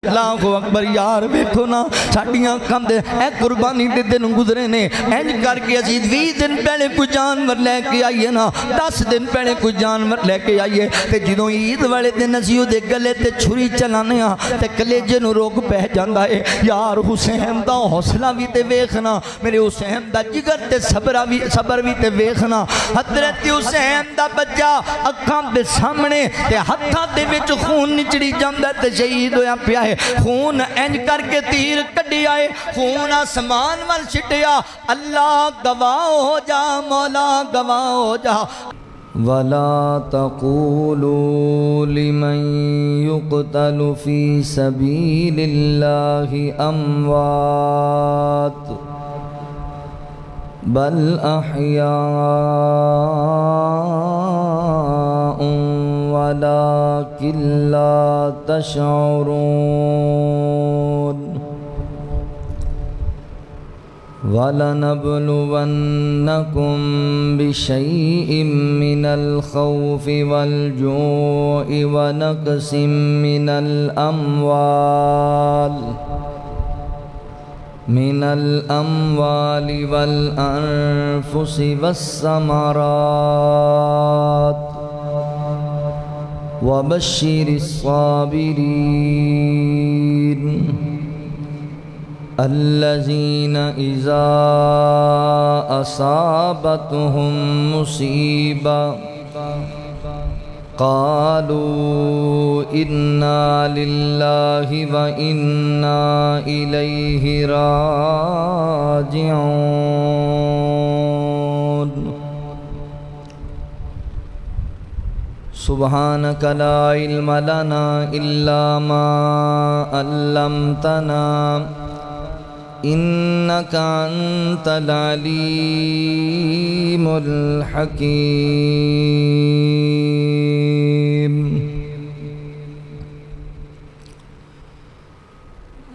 اللہ اکبر یار ویکھو نا ساڈیاں کم دے اے قربانی دے دن گزرے نے انج کر کے اسی 20 دن پہلے کوئی جانور لے کے آئیے نا 10 دن پہلے کوئی جانور لے کے آئیے تے جدوں عید والے دن اسی دے گلے تے چھری چلانے ہاں تے کلیجے نو روک پہ جاندا ہے یار حسین دا حوصلہ بھی تے ویکھنا میرے حسین دا جگر تے صبر بھی تے ویکھنا حضرت حسین دا بچہ اکھاں دے سامنے تے ہتھاں دے وچ خون نچڑی جاندا تے شہید ہویا پیا ہے خون انج کر کے تیر کڈی آئے خون آسمان وال چھٹیا اللہ گواہ ہو جا مولا گواہ ہو جا وَلَا تَقُولُوا لِمَنْ يُقْتَلُ فِي سَبِيلِ اللَّهِ أَمْوَاتٌ بَلْ أَحْيَاءٌ وَلَكِنْ لَا تَشْعُرُونَ وَلَنَبْلُوَنَّكُمْ بِشَيْءٍ مِّنَ الْخَوْفِ وَالْجُوعِ وَنَقْصٍ مِّنَ الْأَمْوَالِ وَالْأَنفُسِ وَالثَّمَرَاتِ وَبَشِّرِ الصَّابِرِينَ الَّذِينَ إِذَا أَصَابَتْهُمْ مُصِيبَةٌ قالوا إنا لله وإنا إليه راجعون سبحانك لا علم لنا إلا ما علمتنا إنك أنت العليم الحكيم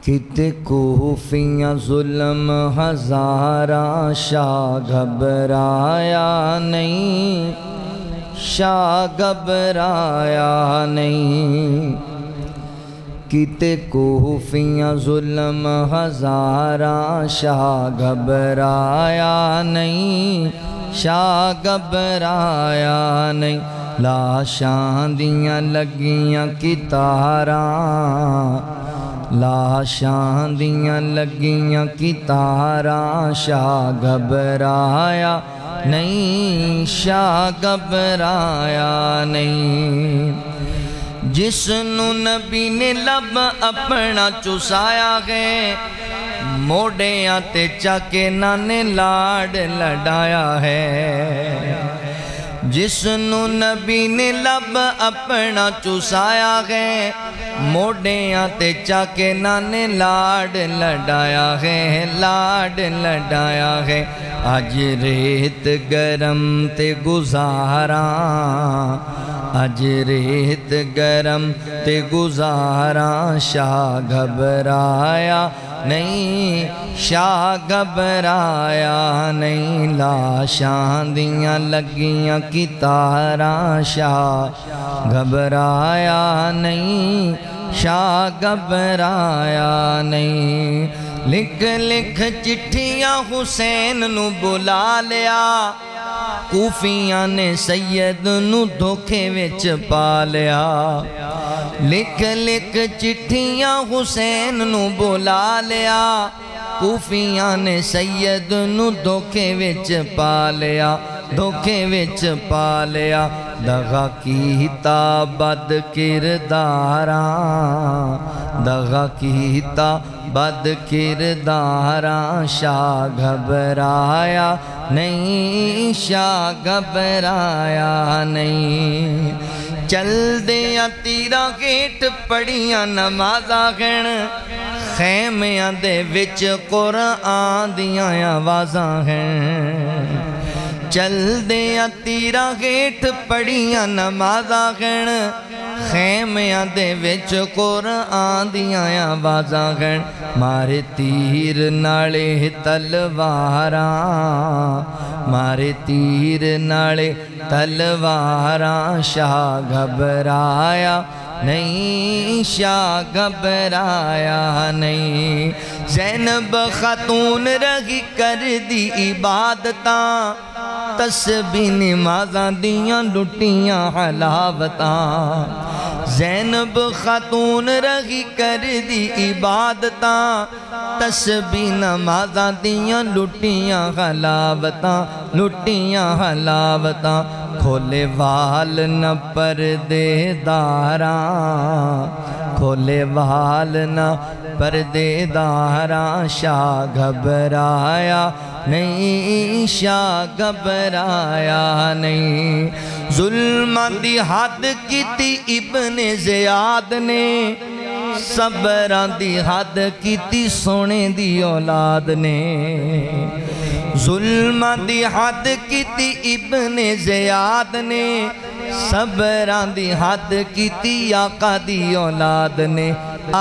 کتے کوفیاں ظلم ہزاراں شاہ گھبرایا نہیں شاہ گھبرایا نہیں کتے کوفیاں ظلم ہزاراں شاہ گھبرایا نہیں شاہ گھبرایا نہیں لاشاں دیاں لگیاں کتاراں لاشاں دیاں لگیاں کتاراں شاہ گھبرایا نہیں شاہ گھبرایا نہیں جس نو نبی نے لب اپنا چسایا ہے موڑیاں تے چاکے نانے لاڈ لڑایا ہے جس نو نبی نے لب اپنا چسایا ہے موڑیاں تے چاکے نانے لاڈ لڑایا ہے لاڈ لڑایا ہے آج ریت گرم تے گزاراں آج ریت گرم تے گزاراں شاہ گھبرایا نہیں شاہ گھبرایا نہیں لاشاں دیاں لگیاں کتاراں شاہ گھبرایا نہیں شاہ گھبرایا نہیں لکھ لکھ چٹھیاں حسین نو بلا لیا کوفیاں نے سید نو دھوکے وچ پا لیا لکھ لکھ چٹھیاں حسین نو بلا لیا کوفیاں نے سید نو دھوکے وچ پا لیا دھوکے وچ پا لیا دغا کیتا بد کرداراں دغا کیتا بد کرداراں شاہ گھبرایا نہیں شاہ گھبرایا نہیں چل دیاں تیرا گیٹ پڑیاں نمازاں گھن خیمیاں دے وچ قرآن دیاں آوازاں ہیں چل دیاں تیرا گیٹ پڑیاں نمازاں گھن خیمیاں دے وچ قرآن دیاں آوازاں گھن مارے تیر نالے تلواراں مارے تیر نالے تلواراں شاہ گھبرایا نہیں، شاہ گھبرایا نہیں۔ زینب خاتون رہی کر دی عبادتاں، تسبیح نمازاں دیاں لٹیاں حلاوتاں۔ زینب خاتون رہی کر دی عبادتاں، تسبیح نمازاں دیاں لٹیاں حلاوتاں، لٹیاں حلاوتاں۔ کھولے وال نہ پردے داراں، کھولے وال نہ پردے داراں، شاہ گھبرایا نہیں، شاہ گھبرایا نہیں۔ ظلماں دی حد کیتی ابن زیاد نے، صبراں دی حد کیتی سونے دی اولاد نے۔ ظلماں دی حد کیتی ابن زیاد نے، صبراں دی حد کیتی آقا دی اولاد نے،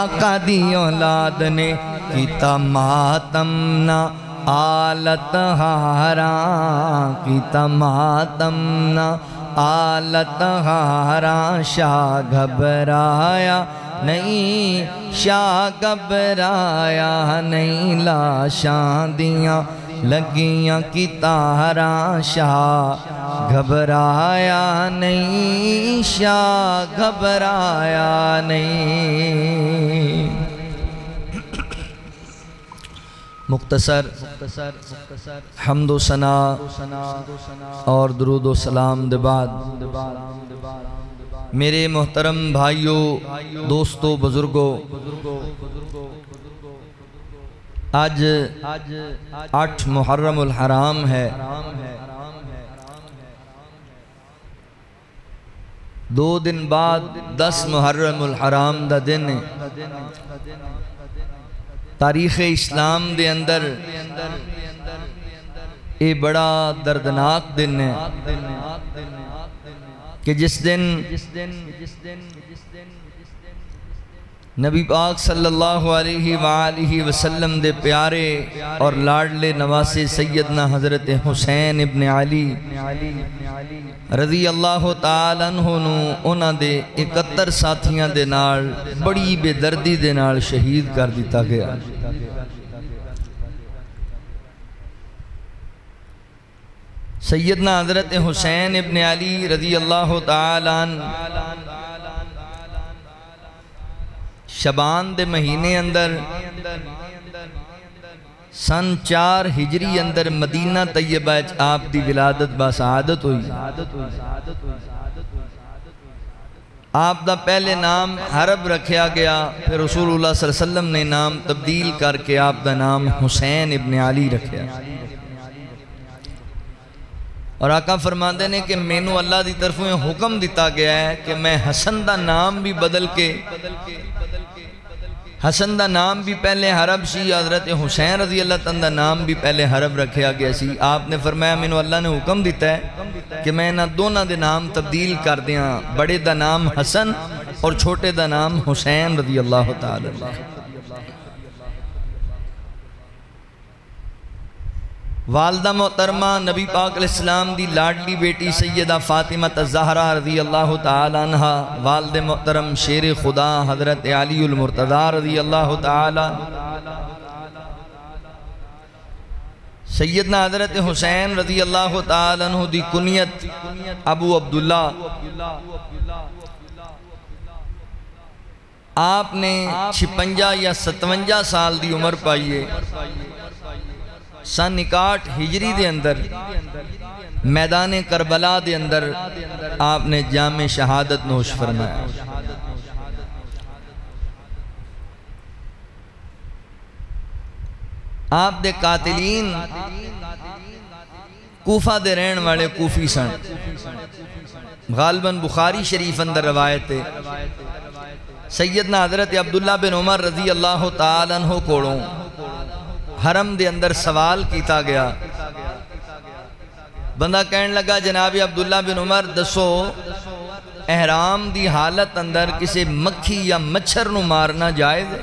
آقا دی اولاد نے۔ کیتا ماتم نہ آلت ہاراں، کیتا ماتم نہ آلت ہاراں، شاہ گھبرایا نہیں، شاہ گھبرایا نہیں۔ لاشاں دیاں لگیاں کی تاراں، شاہ گھبرایا نہیں، شاہ گھبرایا نہیں۔ مختصر حمد و ثنا اور درود و سلام دے بعد میرے محترم بھائیوں، دوستوں، بزرگوں، آج 8 محرم الحرام ہے۔ 2 دن بعد 10 محرم الحرام دا دن ہے۔ تاریخ اسلام دے اندر یہ بڑا دردناک دن ہے کہ جس دن نبی پاک صلی اللہ علیہ وآلہ وسلم دے پیارے اور لاڈلے نواسے سیدنا حضرت حسین ابن علی رضی اللہ تعالیٰ عنہ نو انہاں دے 71 ساتھیاں دے نال بڑی بے دردی دے نال شہید کر دیتا گیا۔ سیدنا حضرت حسین ابن علی رضی اللہ تعالیٰ عنہ شبان دے مہینے اندر سن 4 ہجری اندر مدینہ طیبہ آپ دی ولادت باسعادت ہوئی۔ آپ دا پہلے نام حرب رکھیا گیا، پھر رسول اللہ صلی اللہ علیہ وسلم نے نام تبدیل کر کے آپ دا نام حسین ابن علی رکھیا۔ اور آقا فرماندے نے کہ مینوں اللہ دی طرفوں حکم دیتا گیا ہے کہ میں حسن دا نام بھی بدل کے، حسن دا نام بھی پہلے حرب سی، حضرت حسین رضی اللہ تعالیٰ دا نام بھی پہلے حرب رکھیا گیا سی۔ آپ نے فرمایا مینوں اللہ نے حکم دیتا ہے کہ میں نہ دونوں دے نام تبدیل کر دیاں، بڑے دا نام حسن اور چھوٹے دا نام حسین رضی اللہ تعالیٰ۔ والدہ محترمہ نبی پاک علیہ السلام دی لاڈلی بیٹی سیدہ فاطمہ الزہرا رضی اللہ تعالیٰ عنہ، والد محترم شیر خدا حضرت علی المرتضی رضی اللہ تعالیٰ، سیدنا حضرت حسین رضی اللہ تعالیٰ عنہ دی کنیت ابو عبداللہ۔ آپ نے 56 یا 57 سال دی عمر پائیے۔ سن 61 ہجری دے اندر میدان کربلا دے اندر آپ نے جام شہادت نوش فرمایا۔ آپ دے قاتلین کوفہ دے رہن والے کوفی سن، غالباً بخاری شریف اندر روایت ہے۔ سیدنا حضرت عبداللہ بن عمر رضی اللہ تعالیٰ عنہ کوڑوں حرم دے اندر سوال کیتا گیا۔ بندہ کہنے لگا جناب عبداللہ بن عمر دسو احرام دی حالت اندر کسی مکھی یا مچھر نو مارنا جائز ہے؟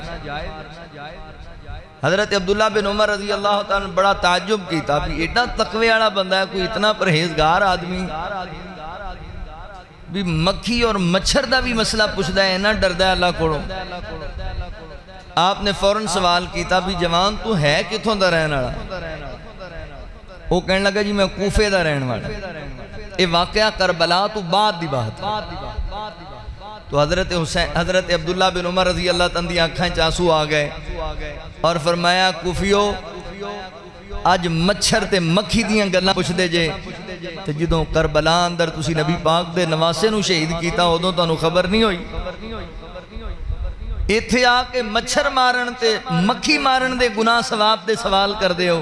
حضرت عبداللہ بن عمر رضی اللہ تعالیٰ نے بڑا تعجب کیتا بھی ایڈا تقوی والا بندہ ہے، کوئی اتنا پرہیزگار آدمی بھی مکھی اور مچھر دا بھی مسئلہ پوچھدا ہے نہ ڈردا ہے اللہ کو. آپ نے فوراً سوال کیتا بھی جوان تو ہے کتھوں دا رہن والا؟ وہ کہنے لگا جی میں کوفے دا رہن والا. یہ واقعہ کربلا تو بعد دی بات ہے. تو حضرت عبداللہ بن عمر رضی اللہ تعالیٰ دی آنکھیں چانسو آ گئے اور فرمایا کوفیو آج مچھر تے مکھی دیاں گلاں پوچھ دے جے تے جدوں کربلا اندر تسی نبی پاک دے نواسے نو شہید کیتا ادوں تانوں خبر نہیں ہوئی. ایتھے آ کے مچھر مارن تے مکھی مارن دے گناہ ثواب دے سوال کر دے ہو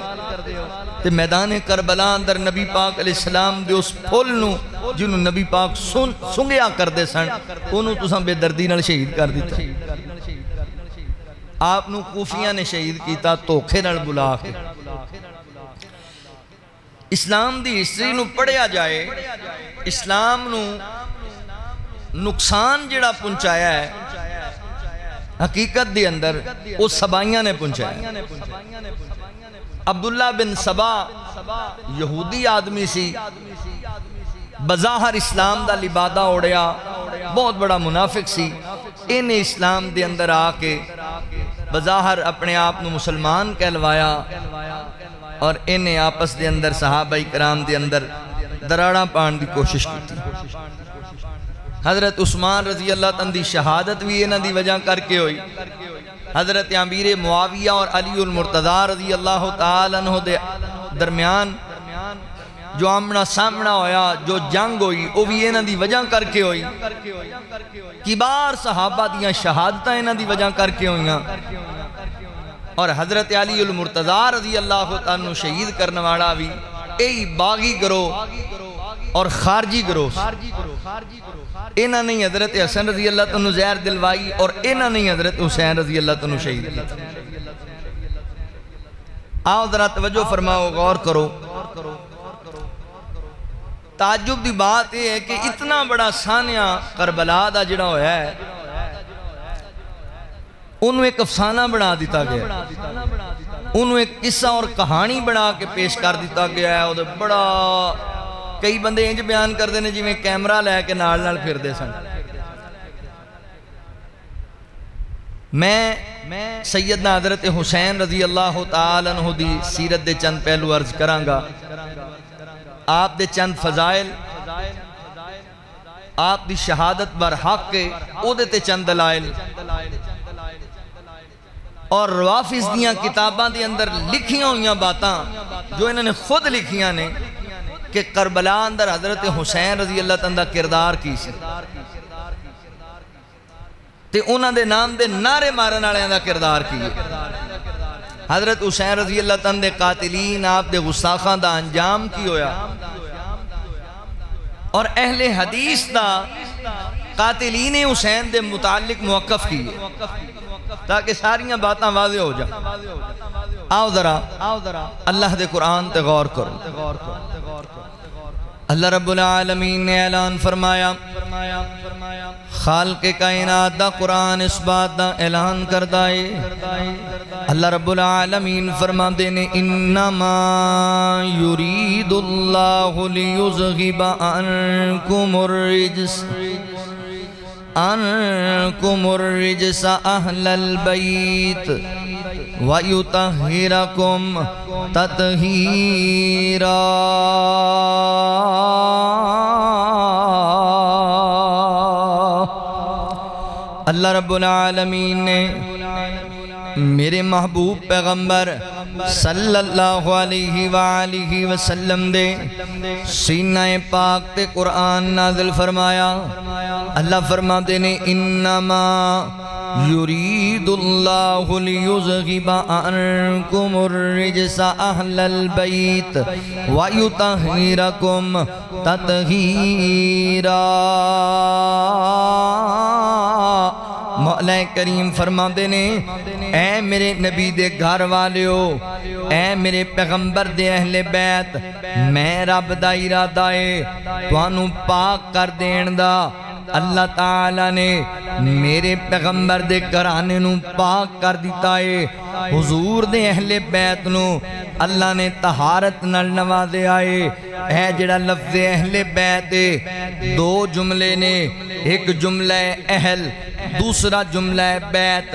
تے میدان کربلا اندر نبی پاک علیہ السلام دے اس پھول نو جنہوں نبی پاک سنگیا کر دے سن انہوں تساں بے دردی نال شہید کر دیتا. آپ نو کوفیاں نے شہید کیتا دھوکھے نال بلا کے. اسلام دی ہسٹری نو پڑھیا جائے اسلام نو نقصان جڑا پہنچایا ہے حقیقت دی اندر وہ سبائیاں نے پہنچایا. عبداللہ بن سبا یہودی آدمی سی بظاہر اسلام دا لبادہ اوڑیا بہت بڑا منافق سی. انہیں اسلام دے اندر آ کے بظاہر اپنے آپ نو مسلمان کہلوایا اور انہیں آپس دے اندر صحابہ کرام دے اندر دراڑاں پان دی کوشش کی تھی. حضرت عثمان رضی اللہ عنہ دی شہادت بھی انہاں دی وجہ کر کے ہوئی. حضرت امیر معاویہ اور علی المرتضی رضی اللہ تعالیٰ عنہ دے درمیان جو آمنا سامنا ہویا جو جنگ ہوئی وہ بھی انہاں دی وجہ کر کے ہوئی. کبار صحابہ دیاں شہادتہ انہاں دی وجہ کر کے ہوئیاں اور حضرت علی المرتضی رضی اللہ عنہ شہید کرنے والا بھی ای باغی گروہ اور خارجی گروہ. انہاں نے حضرت حسن رضی اللہ عنہ زہر دلوائی اور انہاں نے حضرت حسین رضی اللہ عنہ شہید کیا. آؤ ذرا توجہ فرماؤ غور کرو. تعجب دی بات یہ ہے کہ اتنا بڑا سانیہ کربلا دا جڑا ہویا ہے انہوں ایک افسانہ بنا دیتا گیا, انہوں ایک قصہ اور کہانی بنا کے پیش کر دیتا گیا ہے. اور بڑا کئی بندے انج بیان کر دینے جی میں کیمرہ لے کے نال نال پھر دے سن. میں سیدنا حضرت حسین رضی اللہ تعالیٰ عنہ دی سیرت دے چند پہلو عرض کرانگا. آپ دے چند فضائل, آپ دی شہادت برحق کے او دے تے چند دلائل اور روافظ دیاں کتاباں دے اندر لکھیاں ہویاں باتاں جو انہوں نے خود لکھیاں نے کہ کربلا اندر حضرت حسین رضی اللہ عنہ کردار کی سی تے انہوں دے نام دے نعرے مارن والے دا کردار کی. حضرت حسین رضی اللہ عنہ دے قاتلین آپ دے غستاخاں دا انجام کی ہویا اور اہل حدیث دا قاتلین حسین دے متعلق موقف کی تاکہ ساریاں باتاں واضح ہو جائیں. آؤ ذرا اللہ دے قرآن تے غور کرو. اللہ رب العالمین نے اعلان فرمایا, خالق کائنات دا قرآن اس بات دا اعلان کردہ ہے. اللہ رب العالمین فرما دینے انما یرید اللہ لیذہب عنکم الرجس اہل البیت وَيُطَهِّرَكُمْ تَطْهِيرًا. اللہ رب العالمین نے میرے محبوب پیغمبر صلی اللہ علیہ وآلہ وسلم دے سینہ پاک تے قرآن نازل فرمایا. اللہ فرما دینے انما یرید اللہ لیذہب عنکم الرجس اہل البیت ویطہرکم تطہیرا. مولا کریم فرما دینے اے میرے نبی دے گھر والیو, اے میرے پیغمبر دے اہل بیت, میں رب دا ارادہ ہے توانوں پاک کر دین دا, اللہ تعالیٰ نے میرے پیغمبر دے گھرانے نو پاک کر دیتا ہے حضور دے اہل بیت نو اللہ نے طہارت نال نوازے آئے اے جڑا لفظ اہل بیت دو جملے نے ایک جملہ اہل دوسرا جملہ بیت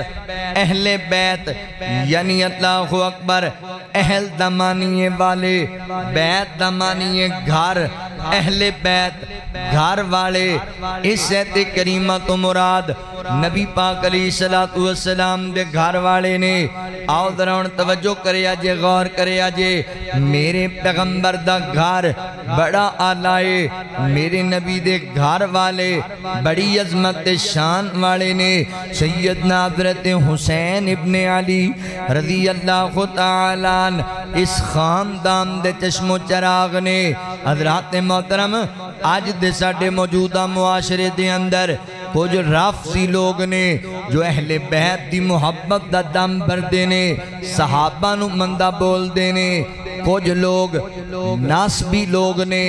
اہل بیت یعنی اللہ اکبر اہل دمانی والے بیت دمانی گھر اہل بیت گھر والے اس ایت کریمہ تو مراد نبی پاک علیہ السلام دے گھر والے نے آؤ ذرا توجہ کرے آجے غور کرے آجے میرے پیغمبر دا گھر بڑا آلائے میرے نبی دے گھر والے بڑی عظمت شان والے نے سیدنا حضرت حسین ابن علی رضی اللہ تعالیٰ اس خاندان دے چشم و چراغ نے حضرات محترم آج دے ساڑھے موجودہ معاشرے دے اندر کچھ رافضی لوگ نے جو اہل بیت دی محبت دا دم بھر دینے صحابہ نو مندہ بول دینے کچھ لوگ ناسبی لوگ نے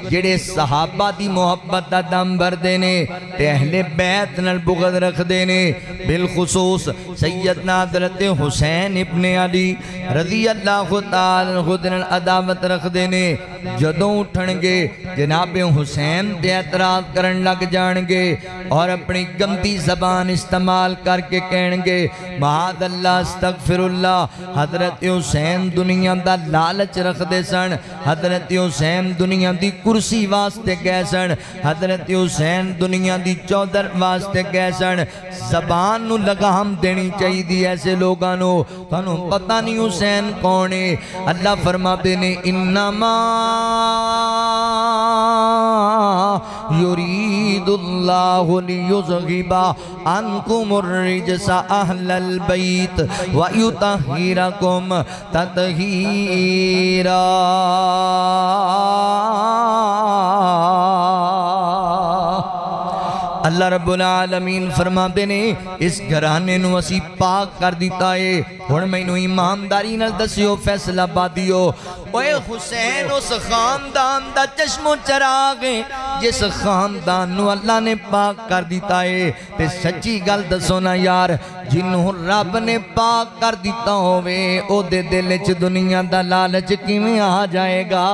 جڑے صحابہ دی محبت دا دم بھر دینے تے اہل بیت نال بغض رکھ دینے بالخصوص سیدنا حضرت حسین ابن علی رضی اللہ تعالیٰ خود نال عداوت رکھ دینے جدوں اٹھنگے جناب حسین تے اعتراض کرن لگ جانگے اور اپنی گندی زبان استعمال کر کے کہنگے معاذ اللہ استغفر اللہ حضرت حسین دنیا دا لالچ رکھ دے سن حضرت حسین دنیا دی کرسی واسطے گئے سن حضرت حسین دنیا دی چودر واسطے گئے سن زبان نو لگام دینی چاہی دی ایسے لوگانو تانو پتہ نہیں حسین کونے اللہ فرماتے نے انما یرید اللہ لیذہب عنکم الرجس اہل البیت ویطہرکم تطہیرا اللہ رب العالمین فرماتے نے اس گھرانے نو اسی پاک کر دیتا ہے اور میں نو ایمانداری نال دسیو فیصلہ بادیو اوے حسین اس خاندان دا چشم و چراغ ہے جس خاندان نو اللہ نے پاک کر دیتا ہے تے سچی گل دسو نا یار جنہوں رب نے پاک کر دیتا ہوئے او دے دل چ دنیا دا لالچ کیویں آ جائے گا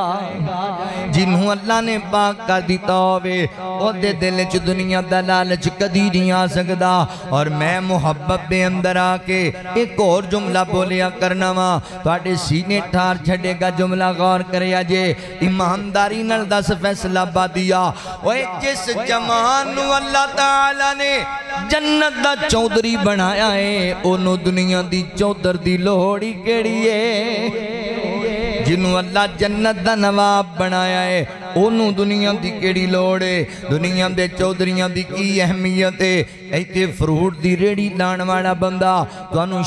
جنہوں اللہ نے پاک کر دیتا ہوئے او دے دل چ دنیا دا لالچ کدی نہیں آ سکدا اور میں محبت دے اندر آ کے ایک اور جملہ بولیا کرنا ماں تواڈے سینے ٹھار چھڑے گا جملہ غور کرے آجے ایمانداری نال دس فیصلہ بادیا اوے جس جمان نو اللہ تعالیٰ نے جنت دا چودری بنایا ہے انہوں دنیا دی چودر دی لوڑی کیڑی ہے جنہوں اللہ جنت دا نواب بنایا ہے انہوں دنیا دی کیڑی لوڑے دنیا دے چودریاں دی کی اہمیت ہے ایتے فروٹ دی ریڑی لان والا بندہ تو انہوں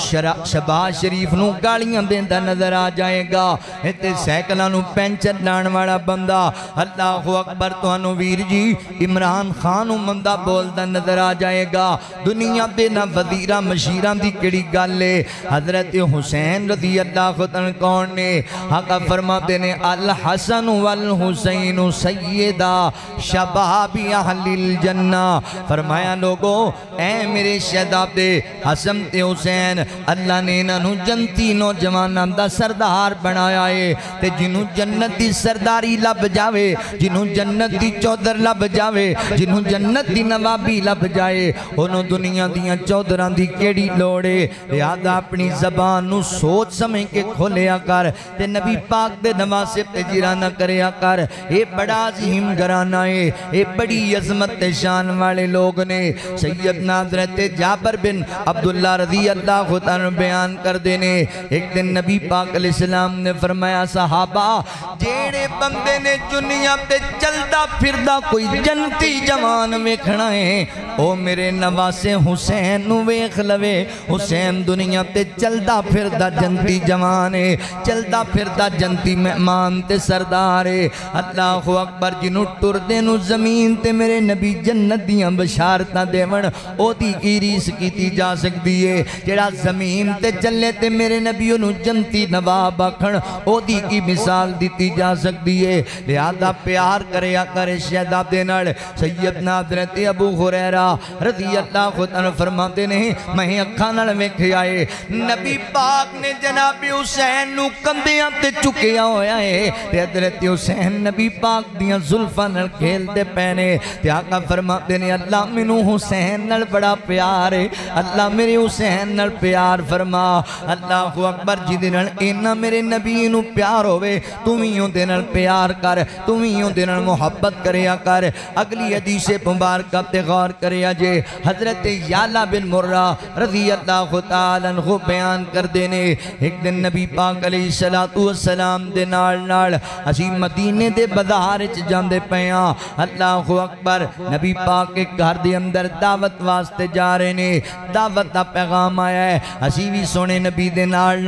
شباز شریف نو گالیاں دیندہ نظر آ جائے گا ایتے سیکلہ نو پینچر لان والا بندہ اللہ اکبر تو انہوں ویر جی عمران خان مندہ بولدہ نظر آ جائے گا دنیا دے نا وزیرہ مشیران دی کیڑی گالے حضرت حسین رضی اللہ خطن کون نے حقا فرماتے نے الحسن والحسین سیدہ شبابی اہل الجنہ فرمایا لوگو اے میرے شہداب حسن تے حسین اللہ نے انہوں جنتی نوجوانان دا سردار بنایا ہے تے جنہوں جنت دی سرداری لب جاوے جنہوں جنت دی چودر لب جاوے جنہوں جنت دی نوابی لب جائے انہوں دنیا دیاں چودران دی کیڑی لوڑے لہذا اپنی زبان نو سوچ سمجھ کے کھولیا کر تے نبی پاک دے نواسب تے جیرانہ کریا کر اے بڑا عظیم گھرانہ ہے اے بڑی عظمت شان والے لوگ نے سیدنا حضرت جابر بن عبداللہ رضی اللہ عنہ بیان کر دینے ایک دن نبی پاک علیہ السلام نے فرمایا صحابہ جیڑے بندے نے دنیا تے چلدا پھردا کوئی جنتی جوان ویکھنا ہے او میرے نواسے حسین نو ویکھ لوے حسین دنیا تے چلدا پھردا جنتی جوان ہے چلدا پھردا جنتی مہمان تے سردار ہے اللہ اللہ اکبر جنوں ٹردے نو زمین تے میرے نبی جنت دیاں بشارتاں دیون او دی کی ریس کیتی جا سکتی ہے جڑا زمین تے چلے تے میرے نبی نو جنتی نواب آکھن او دی کی مثال دیتی جا سکتی ہے لہذا پیار کریا کرے شہزادے نال سیدنا حضرت ابو ہریرہ رضی اللہ عنہ فرماتے ہیں میں اکھاں نال ویکھیا اے نبی پاک نے جناب حسین نو کندیاں تے چکیا ہویا ہے تے حضرت حسین نبی پاک دیاں زلفاں نال کھیلدے پینے تے آقا فرماتے ہیں اللہ مینوں حسین نال بڑا پیار ہے اللہ میرے حسین نال پیار فرما اللہ اکبر جدے نال اینا میرے نبی نو پیار ہوئے تمہیں اون دے نال پیار کر تمہیں اون دے نال محبت کریا کر اگلی حدیث مبارکہ تے غور کریا جے حضرت یعلا بن مرہ رضی اللہ تعالیٰ عنہ بیان کر دینے ایک دن نبی پاک علیہ السلام دے نال اسی مدینے دے بازارچ جاندے پیاں اللہ اکبر نبی پاک کے گھر دے اندر دعوت واسطے جا رہے نے دعوت دا پیغام آیا ہے اسی بھی سونے نبی دے نال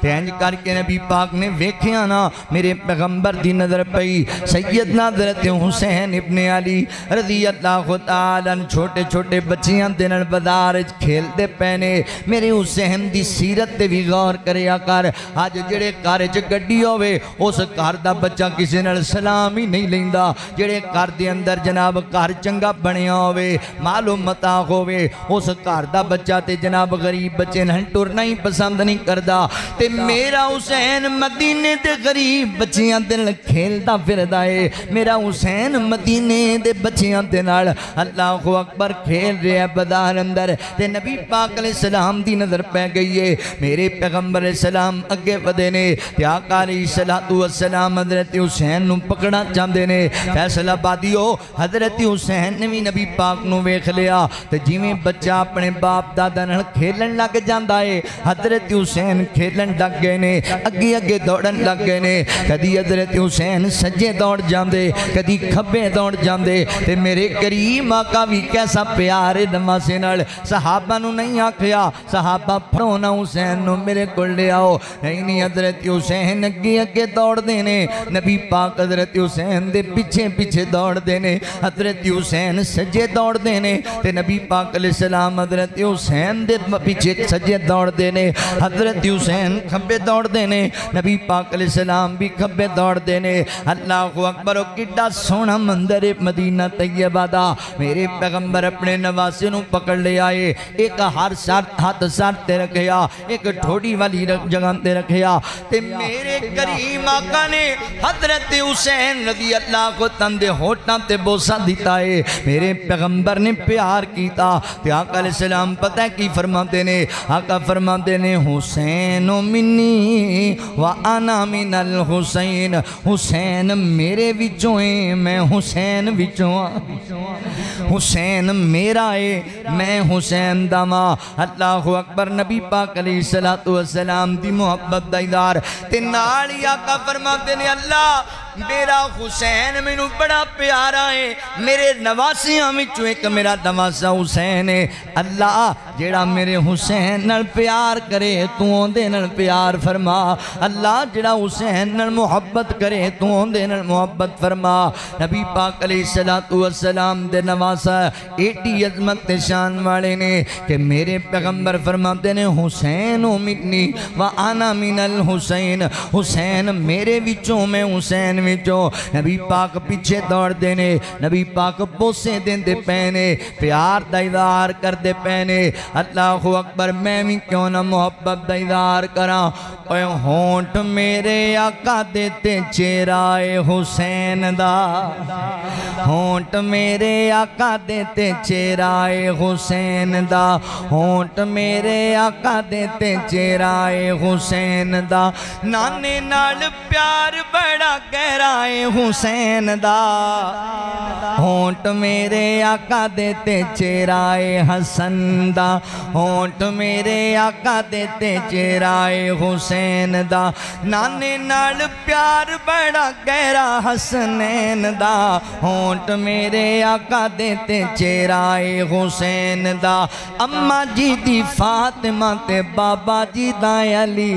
تے انج کر کے نبی پاک نے ویکھیا نا میرے پیغمبر دی نظر پئی سیدنا حضرت حسین ابن علی رضی اللہ تعالیٰ چھوٹے چھوٹے بچیاں دے نال بازار وچ کھیلدے پینے میرے حسین دی سیرت تے بھی غور کریا کر آج جڑے گھر وچ گڈی ہوے اس گھر دا بچہ کسے نال سلام ہی نہیں لیندا جڑے گھر دے اندر جناب گھر چنگا بنیا ہوے مال و متاع ہوے اس گھر دا بچہ تے جناب غریب بچے نال ٹرنا ہی پسند نہیں کردا تے میرا حسین مدینے دے غریب بچیاں دے نال کھیلدا پھردا اے میرا حسین مدینے دے بچیاں دے نال اللہ اکبر کھیل رہا ہے بازار اندر تے نبی پاک علیہ السلام دی نظر پہ گئی ہے میرے پیغمبر علیہ السلام اگے ودے نے تے آقا علیہ السلام حضرت حسین نو پکڑنا چاہندے نے فیصلہ بادیو حضرت حسین نے بھی نبی پاک نو ویکھ لیا تے جویں بچہ اپنے باپ دادا نال کھیلن لگ جاندا ہے حضرت حسین کھیلن لگ گئے نے اگے اگے دوڑن لگ گئے نے کدی حضرت حسین سجے دوڑ جاندے کدی کھبے دوڑ جاندے تے میرے کریم آقا بھی کیسا پیار نواسے نال صحابہ نو نہیں آکھیا صحابہ پھڑو نا حسین نو میرے کول لے آؤ نہیں حضرت حسین اگے اگے دوڑ دینے نبی پاک حضرت حسین دے پیچھے پیچھے دوڑ دینے حضرت حسین سجے دوڑ دینے تے نبی پاک علیہ السلام حضرت حسین دے پیچھے سجے دوڑ دینے حضرت حسین کھبے دوڑ دینے نبی پاک علیہ السلام بھی کھبے دوڑ دینے اللہ اکبر کڈا سونا مندر مدینہ طیبہ دا میرے پیغمبر اپنے نواسے نو پکڑ لے آئے ایک ہاتھ سار تے رکھیا ایک ٹھوڑی والی جگہ تے رکھیا تے میرے کریم آقا نے حضرت حسین رضی اللہ کو تندے ہوٹاں تے بوسا دیتا ہے میرے پیغمبر نے پیار کیتا تے آقا علیہ السلام پتہ کی فرماتے نے آقا فرماتے نے حسین منی وانا من الحسین حسین میرے وچوں ہیں میں حسین وچوں حسین میرا ہے میں حسین دا ماں اللہ اکبر نبی پاک علیہ السلام دی محبت دا اظہار تے نال ہی آقا فرماتے نے اللہ میرا حسین مینوں بڑا پیارا ہے میرے نواسیاں وچوں ایک میرا نواسا حسین ہے اللہ جیڑا میرے حسین نال پیار کرے تو اودے نال پیار فرما اللہ جیڑا حسین نال محبت کرے تو اودے نال محبت فرما نبی پاک علیہ السلام دے نواسا ایڈی عظمت شان والے نے کہ میرے پیغمبر فرماتے نے حسین منی وانا من الحسین حسین میرے وچوں میں حسین وچوں نبی پاک پیچھے دوڑ دینے نبی پاک بوسے دیندے پینے پیار دا اظہار کر دے پینے اللہ اکبر میں بھی کیوں نہ محبت دا اظہار کراں اے ہونٹ میرے آقا دیتے چہرائے حسین دا ہونٹ میرے آقا دیتے چہرائے حسین دا ہونٹ میرے آقا دیتے چہرائے حسین دا نانے نال پیار بڑا گہرائے حسین دا ہونٹ میرے آقا دیتے چہرائے حسن دا ہونٹ میرے آقا دیتے چہرائے حسین دا نانے نال پیار بڑا گہرا حسنین دا ہونٹ میرے آقا دیتے چہرائے حسین دا اماں جی دی فاطمہ تے بابا جی دا علی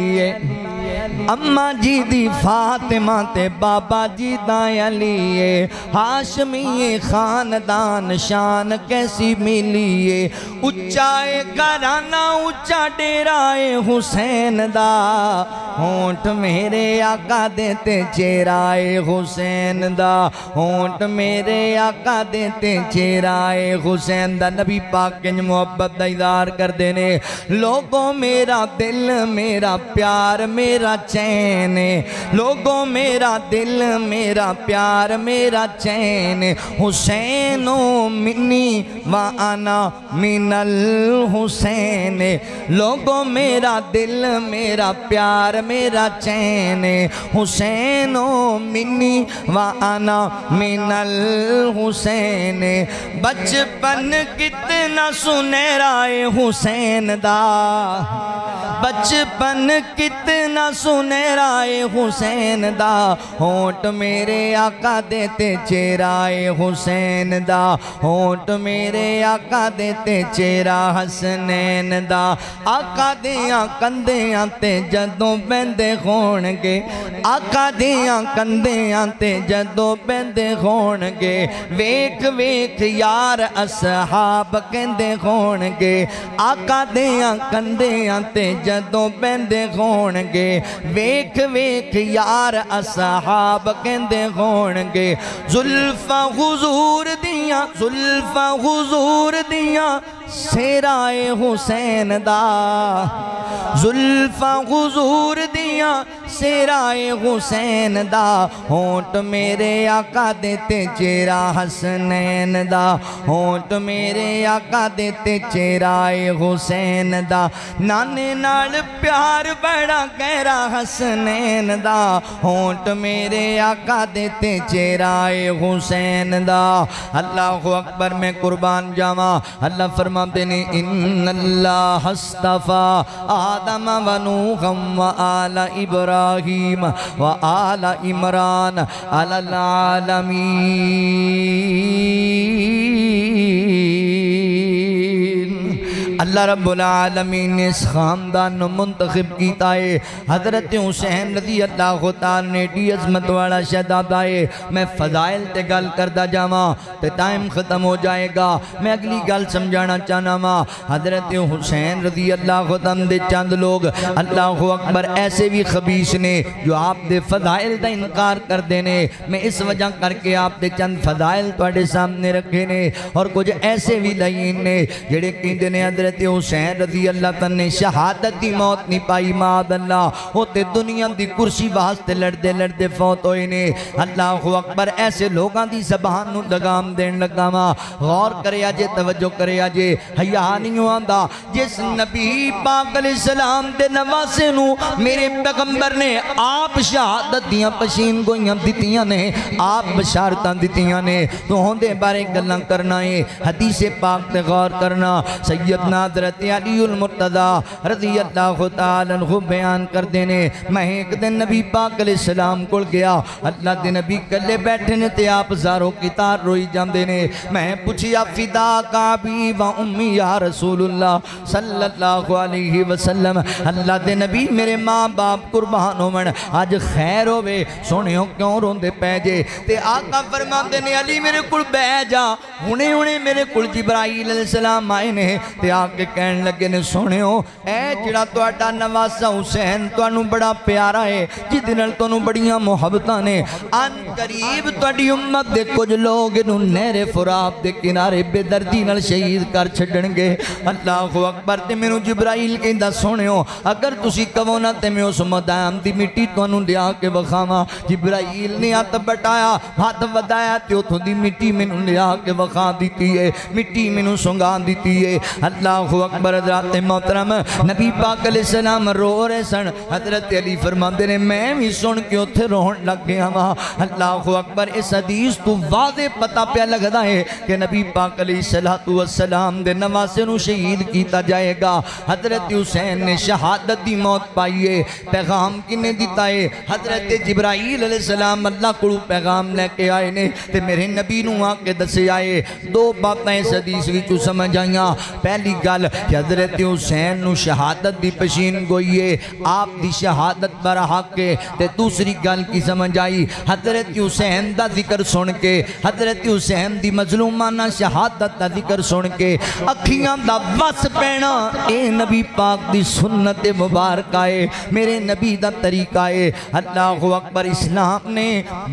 اما جی دی فاطمہ تے بابا جی دا علی ہاشمی خاندان شان کیسی ملی اچائے گھرانہ اچا ڈیرائے حسین دا ہونٹ میرے آقا دیتے چہرائے حسین دا ہونٹ میرے آقا دیتے چہرائے حسین دا نبی پاک کنج محبت دا اظہار کر دینے لوگوں میرا دل میرا پیار میرا چین لوگوں میرا دل میرا پیار میرا چین حسینو منی وانا من الحسین لوگوں میرا دل میرا پیار میرا چین حسینو منی وانا من الحسین بچپن کتنا سنہرائے حسین دا بچپن کتنا سنہرائے حسین دا ہونٹ میرے آقا دیتے چہرائے حسین دا ہونٹ میرے آقا دیتے چہرہ حسنین دا آقا دیاں کندیاں تے جدوں بندے خونگے آقا دیاں کندیاں تے جدوں بندے خونگے ویک ویک یار اصحاب کندے خونگے آقا دیاں کندیاں تے جدوں بندے خونگے ویک ویک یار اصحاب کندے خونگے زلفہ حضور دیاں سیرائے حسین دا زلفہ حضور دیاں سیرائے حسین دا ہونٹ میرے آقا دیتے چہرہ حسنین دا ہونٹ میرے آقا دیتے چہرائے حسین دا نانے نال پیار بڑا گہرا حسنین دا ہونٹ میرے آقا دیتے چہرائے حسین دا اللہ اکبر میں قربان جاواں اللہ فرماتے ہیں ان اللہ اصطفیٰ آدم و نوحا و آل ابراہیم و آل عمران علی العالمین اللہ رب العالمین نے اس خاندان منتخب کیتا ہے حضرت حسین رضی اللہ تعالی نے ڈی عظمت والا شہزادہ آئے میں فضائل تے گل کردہ جاواں تے ٹائم ختم ہو جائے گا میں اگلی گل سمجھانا چاہنا ماں حضرت حسین رضی اللہ تعالی دے چند لوگ اللہ اکبر ایسے بھی خبیث نے جو آپ دے فضائل دا انکار کر دینے میں اس وجہ کر کے آپ دے چند فضائل توڑے سامنے رکھے نے اور کچھ ایسے بھی لئین نے جڑے کیندے نے حضرت حسین رضی اللہ تعالی نے شہادت دی موت نہیں پائی ماد اللہ ہوتے دنیا دی کرسی واسطے لڑدے لڑدے فوت ہوئے نے اللہ اکبر ایسے لوگاں دی زبان نو لگام دین لگا ماں غور کرے آجے توجہ کرے آجے حیاء نہیں ہوندہ جس نبی پاک علیہ السلام دے نواسے نو میرے پیغمبر نے آپ شہادت دیاں پشین گویاں دیتیاں نے آپ بشارتاں دیتیاں نے تو ہوندے بارے گلناں کرنا ہے حدیث پاک تے غور کرنا سیدنا حضرت علی المرتضی رضی اللہ تعالیٰ عنہ بیان کر دینے میں ایک دن نبی پاک علیہ السلام کل گیا اللہ دے نبی کلے بیٹھے نے تے آپ زاروں کی تار روئی جان دینے میں پوچھیا فدا کعبی و امی یا رسول اللہ صلی اللہ علیہ وسلم اللہ دے نبی میرے ماں باپ قربان ہومن آج خیر ہوئے سونے ہو کیوں روندے پیجے تے آقا فرمان دینے علی میرے کل بہ جا ہونے میرے کل جبرائیل علیہ السلام آئے نے تے آکے کہن لگے نے سونے ہو اے جڑا تو اٹا نواسا حسین تو انو بڑا پیارا ہے جدنال تو انو بڑیاں محبتاں نے ان قریب تو اٹی امت دے کچھ لوگ انو نہر فرات دے کنارے بے دردی نال شہید کر چھڑنگے اللہ اکبر تے میں جبرائیل کے اندہ سونے ہو اگر تسی کہونا تے میں اس مدام دی مٹی تو انو لیا کے وخاما جبرائیل نے ہاتھ بٹایا ہاتھ ودایا تے اتھو دی مٹی میں لیا کے وخا دیتی ہے مٹی میں سنگا دیتی ہے اللہ اکبر حضرت محترم نبی پاک علیہ السلام رو رہے سن حضرت علی فرماندے نے میں بھی سن کے اتھے روحن لگ گیا ماں اللہ اکبر اس حدیث تو واضح پتا پہ لگ دا ہے کہ نبی پاک علیہ السلام دے نواسے نو شہید کیتا جائے گا حضرت حسین نے شہادت دی موت پائیے پیغام کنے دیتا ہے حضرت جبرائیل علیہ السلام اللہ کو پیغام لے کے آئے نے تے میرے نبی نو آ کے دسے آئے دو باتیں اس حدیث وچ سمجھ آئیاں پہلی گل گل کہ حضرت حسین نو شہادت دی پشین گوئیے آپ دی شہادت بر حق کے تے دوسری گل کی سمجھ آئی حضرت حسین دا ذکر سن کے حضرت حسین دی مظلومانہ شہادت دا ذکر سن کے اکھیاں دا وس پینا اے نبی پاک دی سنت مبارک آئے میرے نبی دا طریقہ ہے اللہ اکبر اسلام نے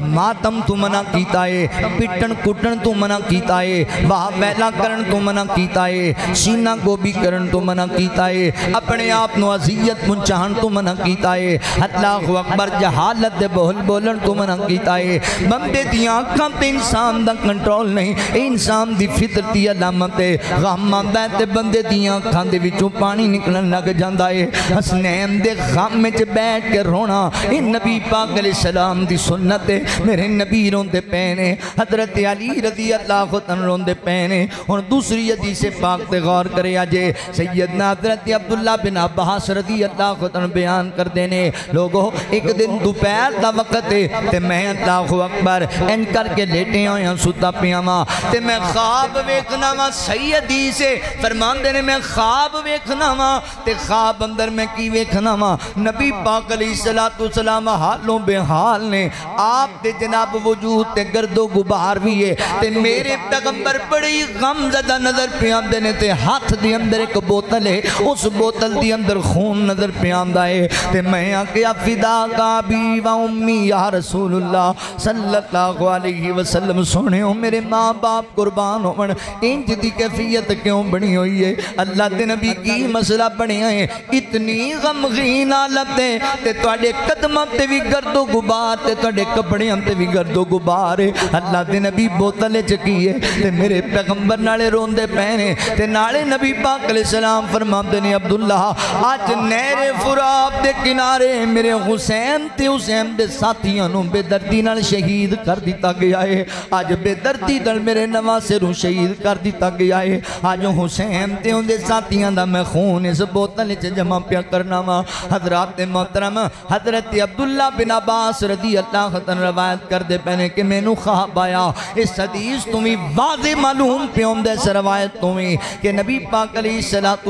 ماتم تو منع کیتا ہے پٹن کٹن تو منع کیتا ہے واہ ویلا کرن تو منع کیتا ہے سینہ گوبی کرن تو منع کیتا ہے اپنے آپ نو عذیت پہنچان تو منع کیتا ہے اللہ اکبر جہالت دے بول بولن تو منع کیتا ہے بندے دی آنکھاں تے انسان دا کنٹرول نہیں انسان دی فطرتی علامت ہے غم آندا تے بندے دی آنکھاں دے وچوں پانی نکلن لگ جاندا ہے حسنین دے غم وچ بیٹھ کے رونا ان نبی پاک علیہ السلام دی سنت ہے میرے نبی روندے پینے حضرت علی رضی اللہ عنہ روندے پینے اور دوسری حدیث پاک تے غور کرے آجے سیدنا حضرت عبداللہ بن عباس رضی اللہ عنہ بیان کر دینے لوگوں ایک دن دوپہر دا وقت ہے تے میں اللہ اکبر ان کر کے لیٹے آیا ستا پیاما تے میں خواب ویکھنا وا صحیح حدیث ہے فرمان دینے میں خواب ویکھنا وا تے خواب اندر میں کی ویکھنا وا نبی پاک علیہ السلام حالوں بے حال نے آپ دے جناب وجود تے گرد و غبار بھی ہے تے میرے پیغمبر بڑی غم زدہ نظر پیام دینے تے ہاتھ دی اندر ایک بوتل ہے اس بوتل دی اندر خون نظر پیام دائے تے میں آکیا فدا کا بی و امی یا رسول اللہ صلی اللہ علیہ وسلم سونے ہو میرے ماں باپ قربان ہو انج دی کیفیت کیوں بنی ہوئی ہے اللہ دے نبی کی مسئلہ بنی ہے اتنی غمگین حالت ہے تے توڑے قدمہ تے بھی گرد و غبار تے توڑے کپڑیاں تے بھی گرد و غبار ہے اللہ دے نبی بوتلے چکی ہے تے میرے پیغمبر نالے روندے پہنے تے نالے نبی پاک علیہ السلام فرمام دینی عبداللہ آج نہر فرات دے کنارے میرے حسین تے حسین دے ساتھیاں نو بے دردی نال شہید کر دیتا گیا ہے آج بے دردی دل میرے نواسے رو شہید کر دیتا گیا ہے آج حسین تے ان دے ساتھیاں دا میں خون اس بوتلے چے جمع پیا کرنا وا حضرات محترم حضرت عبداللہ بن عباس رضی اللہ عنہ روایت کر دے پہنے کہ میں نو خواب آیا اس حدیث تمہیں واضح معلوم پیوم دے اس روایت تمہیں کہ نبی پاک علیہ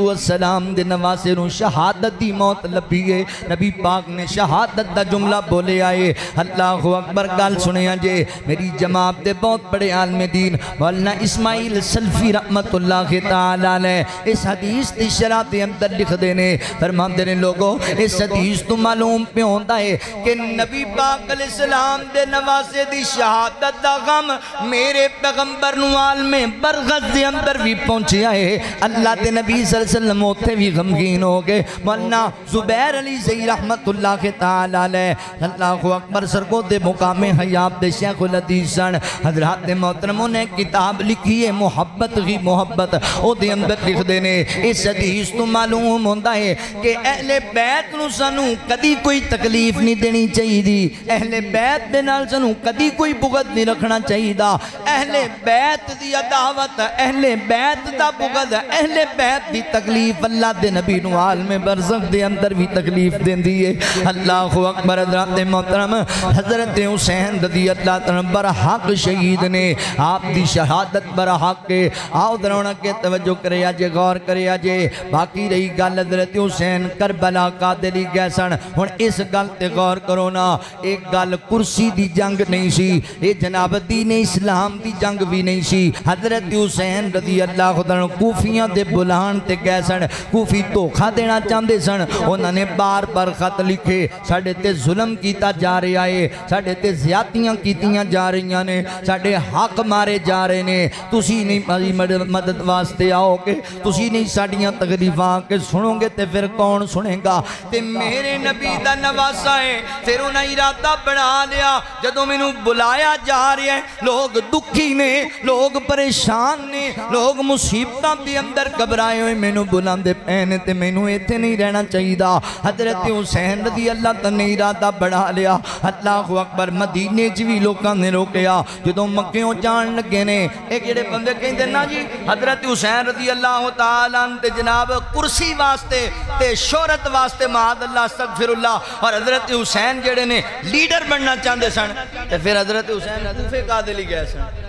السلام دے نواسے رو شہادت دی موت لبھی ہے نبی پاک نے شہادت دا جملہ بولے آئے اللہ اکبر گال سنے آجے میری جماعت دے بہت بڑے عالم دین مولانا اسماعیل سلفی رحمت اللہ تعالیٰ علیہ اس حدیث دی شرح دے اندر لکھ دینے فرمان دینے لوگوں اس حدیث تو معلوم پہ ہوتا ہے کہ نبی پاک علیہ السلام دے نواسے دی شہادت دا غم میرے پیغمبر نوال میں برغت دے اندر بھی پہنچے آئے اللہ دے نبی صلی اللہ علیہ وسلم ہوتے بھی غمگین ہو گئے مولانا زبیر علی زئی رحمت اللہ تعالیٰ علیہ اللہ اکبر سرکو دے مقام حیاب دے شیخ الحدیث سن حضرات محترموں نے کتاب لکھی ہے محبت غی محبت او دے اندر لکھ دینے اس حدیث تو معلوم ہوتا ہے کہ اہل بیت نو سنو کدی کوئی تکلیف نہیں دینی چاہیے دی اہل بیت دے نال سنو کدی کوئی بغض نہیں رکھنا چاہیے دا اہل بیت دی عداوت اہل بیت دا بغض اہل بیت دی تکلیف اللہ دے نبی نوال میں برزخ دے اندر بھی تکلیف دین دیئے اللہ اکبر حضرات محترم حضرت حسین رضی اللہ عنہ برحق شہید نے آپ دی شہادت برحق کے آؤ درونا کے توجہ کرے آجے غور کرے آجے باقی رہی گل حضرت حسین کربلا قاتلی گیسن ہون اس گل تے غور کرو نا ایک گل کرسی دی جنگ نہیں سی اے جناب دین اسلام دی جنگ بھی نہیں سی حضرت حسین رضی اللہ عنہ کوفیاں دے بلان تے گیسن کوفی دھوکھا دینا چاندے سن انہوں نے بار بار خط لکھے ساڑھے تے ظلم کیتا جا رہے آئے ساڑھے تے زیادتیاں کیتیاں جا رہی نے ساڑھے حق مارے جا رہے نے تسی نہیں مدد واسطے آؤ گے تسی نہیں ساڑھیاں تغلیفاں کے سنو گے تے پھر کون سنے گا تے میرے نبی دا نواسا ہے پھر انہیں ارادہ بڑھا لیا جدو میں نو بلایا جا رہے ہیں لوگ دکھی نے لوگ پریشان نے لوگ مصیبتاں بھی اندر گھبرائے ہوئے میں نو بلاندے پہنے تے میں نو ایتھے نہیں رہنا چاہیے دا حضرت حسین رضی اللہ تعالیٰ نے ارادہ بڑھا لیا اللہ اکبر مدینے جوی لوگاں نے روکیا جدو مکیوں جان لگے نے ایک جڑے بندے کہیں دے نا جی حضرت حسین رضی اللہ تعالیٰ تے جناب کرسی واسطے تے شہرت واسطے معاذ اللہ استغفر اللہ اور حضرت حسین جڑے نے لیڈر بننا چاہندے سن تے پھر حضرت حسین حدوفے قاتلی گئے سن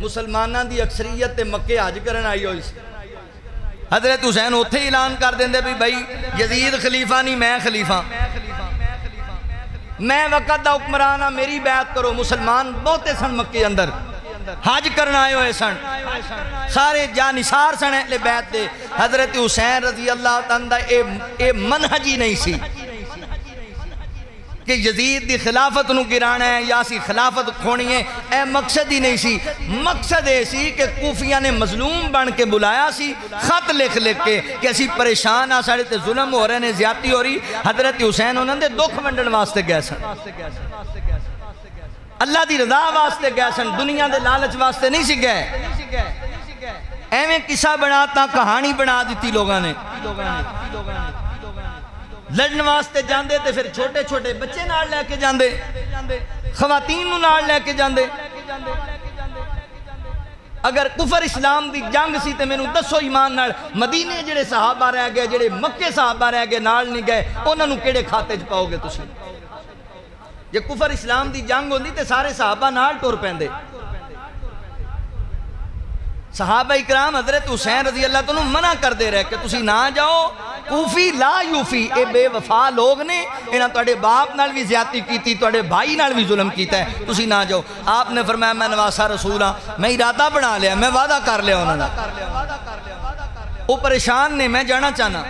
مسلمانہ دی اکثریت تے مکے حج کرن آئی ہوئی سی حضرت حسین اتھے اعلان کر دیندے بھی بھائی یزید خلیفہ نہیں میں خلیفہ، میں وقت دا حکمران ہاں، میری بیعت کرو۔ مسلمان بہتے سن مکے اندر حج کرنا آئے ہوئے سن، سارے جانثار سن اہل بیعت دے۔ حضرت حسین رضی اللہ تعالیٰ اے منہج ہی نہیں سی کہ یزید دی خلافت نو گرانا ہے یا سی خلافت کھونی ہے، اے مقصد ہی نہیں سی۔ مقصد ہے سی کہ کوفیاں نے مظلوم بن کے بلایا سی، خط لکھ کے کہ اسی پریشان آ، ساڑے تے ظلم ہو رہے نے، زیادتی ہو رہی۔ حضرت حسین انہوں نے دکھ ونڈن واسطے گئے سن، اللہ دی رضا واسطے گئے سن، دنیا دے لالچ واسطے نہیں سی گئے۔ ایویں قصہ بناتا کہانی بنا دیتی لوگاں نے، لڑن واسطے جاندے تے پھر چھوٹے چھوٹے بچے نال لے کے جاندے، خواتین نو نال لے کے جاندے۔ اگر کفر اسلام دی جنگ سی تے میں نو دسو ایمان نال مدینے جڑے صحابہ رہ گئے، جڑے مکے صحابہ رہ گئے نال نہیں گئے، انہاں نو کیڑے کھاتے چ پاؤ گے تسی؟ جے کفر اسلام دی جنگ ہوندی تے سارے صحابہ نال ٹر پیندے۔ صحابہ اکرام حضرت حسین رضی اللہ تعالیٰ منع کر دے رہے کہ تسی نہ جاؤ، کوفی لا یوفی، اے بے وفا لوگ نے، انہاں توڑے باپ نال بھی زیادتی کیتی، توڑے بھائی نال بھی ظلم کیتا ہے، تسی نہ جاؤ۔ آپ نے فرمایا میں نواسا رسول ہاں، میں ارادہ بنا لیا، میں وعدہ کر لیا انہوں نے، وہ پریشان نے، میں جانا چاہنا۔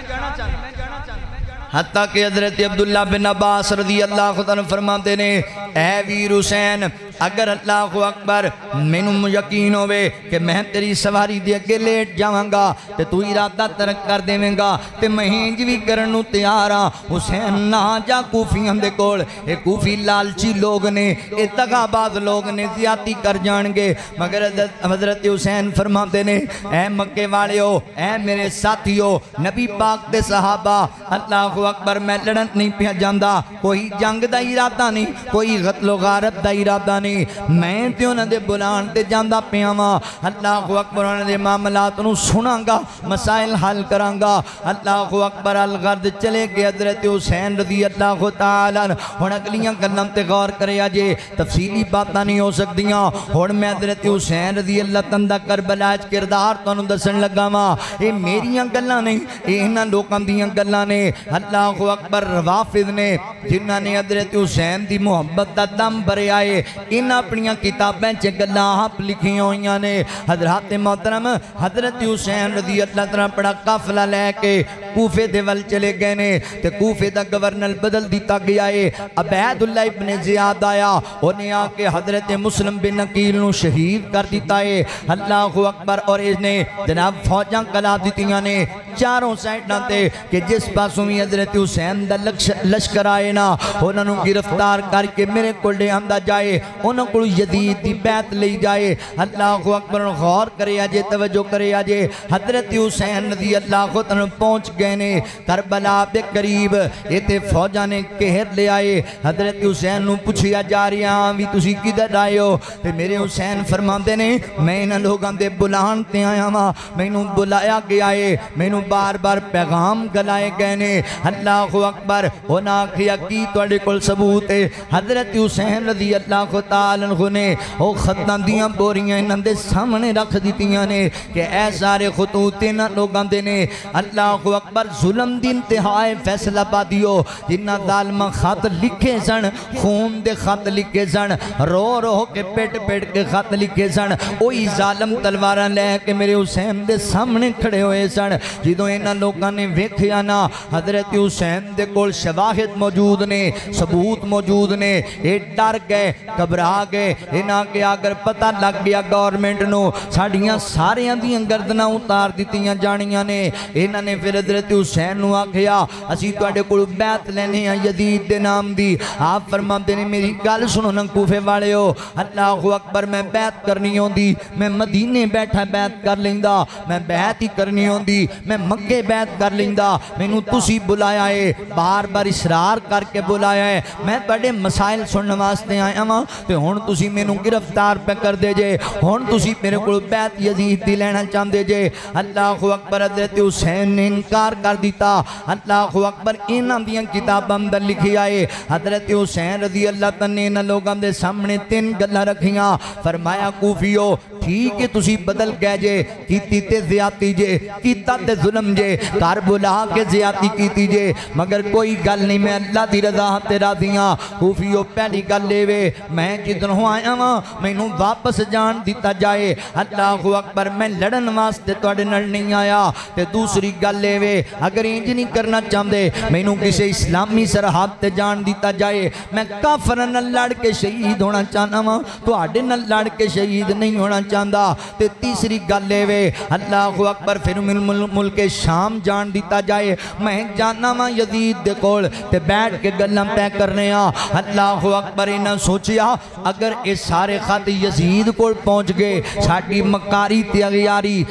حتیٰ کہ حضرت عبداللہ بن عباس رضی اللہ عنہ فرماتے نے، اے ویر حسین اگر اللہ اکبر مینوں یقین ہوئے کہ میں تیری سواری دے اگے لیٹ جاواں گا تے تو ارادہ ترک کر دیویں گا تے میں ہنج بھی کرنوں تیار ہاں۔ حسین نہ جا کوفیاں دے کول، اے کوفی لالچی لوگ نے، اے دغا باز لوگ نے، زیادتی کر جان گے۔ مگر حضرت حسین فرماتے نے، اے مکے والے ہو، اے میرے ساتھیو، نبی پاک دے صحابہ، اللہ اکبر میں لڑن نہیں پیا جاندہ، کوئی جنگ دا ارادہ نہیں، کوئی قتل و غارت دا ارادہ نہیں، میں تے انہاں دے بلان تے جاندہ پیاواں، اللہ اکبر انہاں دے معاملات نو سناں گا، مسائل حل کراں گا۔ اللہ اکبر الغرد چلے گئے حضرت حسین رضی اللہ تعالیٰ ہن اگلیاں گلاں تے غور کرے اجے تفصیلی باتاں نہیں ہو سکدیاں۔ ہن میں حضرت حسین رضی اللہ تعالیٰ کربلا وچ کردار تانوں دسن لگا واں، اے میریاں گلاں نہیں، اے انہاں لوکاں دیاں گلاں نے۔ اللہ اکبر روافض نے جنہاں نے حضرت حسین دی محبت دا دم بھرے آئے، ان اپنیاں کتابیں چ گلاں آپ لکھی ہوئیاں نے۔ حضرات محترم حضرت حسین رضی اللہ تعالیٰ بڑا قافلہ لے کے کوفے دے ول چلے گئے نے تے کوفے دا گورنر بدل دیتا گیا ہے۔ عبید اللہ ابن زیاد آیا، انہیں آ کے حضرت مسلم بن عقیل نو شہید کر دیتا ہے۔ اللہ اکبر، اور اس نے جناب فوجاں کلا دیتیاں نے چاروں سائٹاں تے کہ جس پاسوں بھی حضرت حسین دا لشکر آئے نا انہوں نے گرفتار کر کے میرے کو لے آندہ جائے، انہوں کو یزید دی بیعت لے جائے۔ اللہ اکبر، غور کرے آجے، توجہ کرے آجے، حضرت حسین رضی اللہ عنہ پہنچ گئے نے کربلا بے قریب، یہ تے فوجہ نے کہر لے آئے۔ حضرت حسین نو پوچھیا جا رہی ہاں بھی تسی کدھر آئے ہو؟ تے میرے حسین فرماندے نے میں انہاں لوگاں دے بلان تے آیا ہاں، میں انہوں بلایا گیا ہے، میں انہوں بار بار پیغام گلائے گئے نے۔ اللہ اکبر، ہونا کیا کی توڑے کل ثبوت ہے۔ حضرت حسین رضی اللہ تعالیٰ عنہ نے وہ خطاں دیاں بوریاں انہاں دے سامنے رکھ دیتیاں نے کہ اے سارے خطوط انہاں لوگاں دے نے۔ اللہ اکبر، ظلم دی انتہائے فیصلہ بادیو، جنہاں ظالمہ خط لکھے سن، خون دے خط لکھے سن، رو رو کے پیٹ پیٹ کے خط لکھے سن، وہی ظالم تلواراں لے کے میرے حسین دے سامنے کھڑے ہوئے سن۔ جدوں انہاں لوگاں نے ویکھیا نا حضرت حسین دے کول شواہد موجود نے، ثبوت موجود نے، یہ ڈر گئے، گھبرا گئے، انہاں کے اگر پتہ لگ گیا گورنمنٹ نو ساڑیاں ساریاں دیاں گردناں اتار دیتیاں جانیاں نے۔ انہاں نے پھر حضرت حسین نو آکھیا اسی تواڈے کول بیعت لینے ہیں یزید دے نام دی۔ آپ فرماندے نے میری گل سنو نا کوفے والے ہو، اللہ اکبر میں بیعت کرنی ہوندی میں مدینے بیٹھا بیعت کر لیندا، میں بیعت ہی کرنی ہوندی میں مکے بیعت کر لیندا، مینوں تسی بلایا ہے، بار بار اصرار کر کے بلایا ہے، میں تواڈے مسائل سننے واسطے آیا ہاں تے ہن تسی مینوں گرفتار پہ کر دے جے، ہن تسی میرے کول بیعت یزید دی لینا چاہندے جے۔ اللہ اکبر، حضرت حسین نے انکار کر دیتا۔ اللہ اکبر، انہاں دیاں کتاباں اندر لکھی آئے حضرت حسین رضی اللہ تعالیٰ نے انہاں لوگاں دے سامنے تین گلاں رکھیاں، فرمایا کوفیو ٹھیک ہے تسی بدل گئے جے کیتی تے زیادتی جے کیتا تے ظلم جے کار بلا کے زیادتی کیتی جے مگر کوئی گل نہیں میں اللہ دی رضا تے راضیاں خوفیو پہلی گل لے وے میں جدنوں آیا ہاں مینوں واپس جان دیتا جائے اللہ اکبر میں لڑن واسطے تواڈے نال نہیں آیا تے دوسری گل لے وے اگر انج نہیں کرنا چاہندے مینوں کسے اسلامی سرحد تے جان دیتا جائے میں کافراں نال لڑ کے شہید ہونا چاہنا وا تواڈے نال لڑ کے شہید نہیں ہونا چاہندا تے تیسری گل لے وے اللہ اکبر پھر ملک شام جان دیتا جائے میں جاننا وا یزید دے کول تے بیٹھ کے گلاں طے کرنے آ اللہ اکبر انہاں سوچیا اگر اے سارے خط یزید کول پہنچ گئے ساڈی مکاری تے اغیاری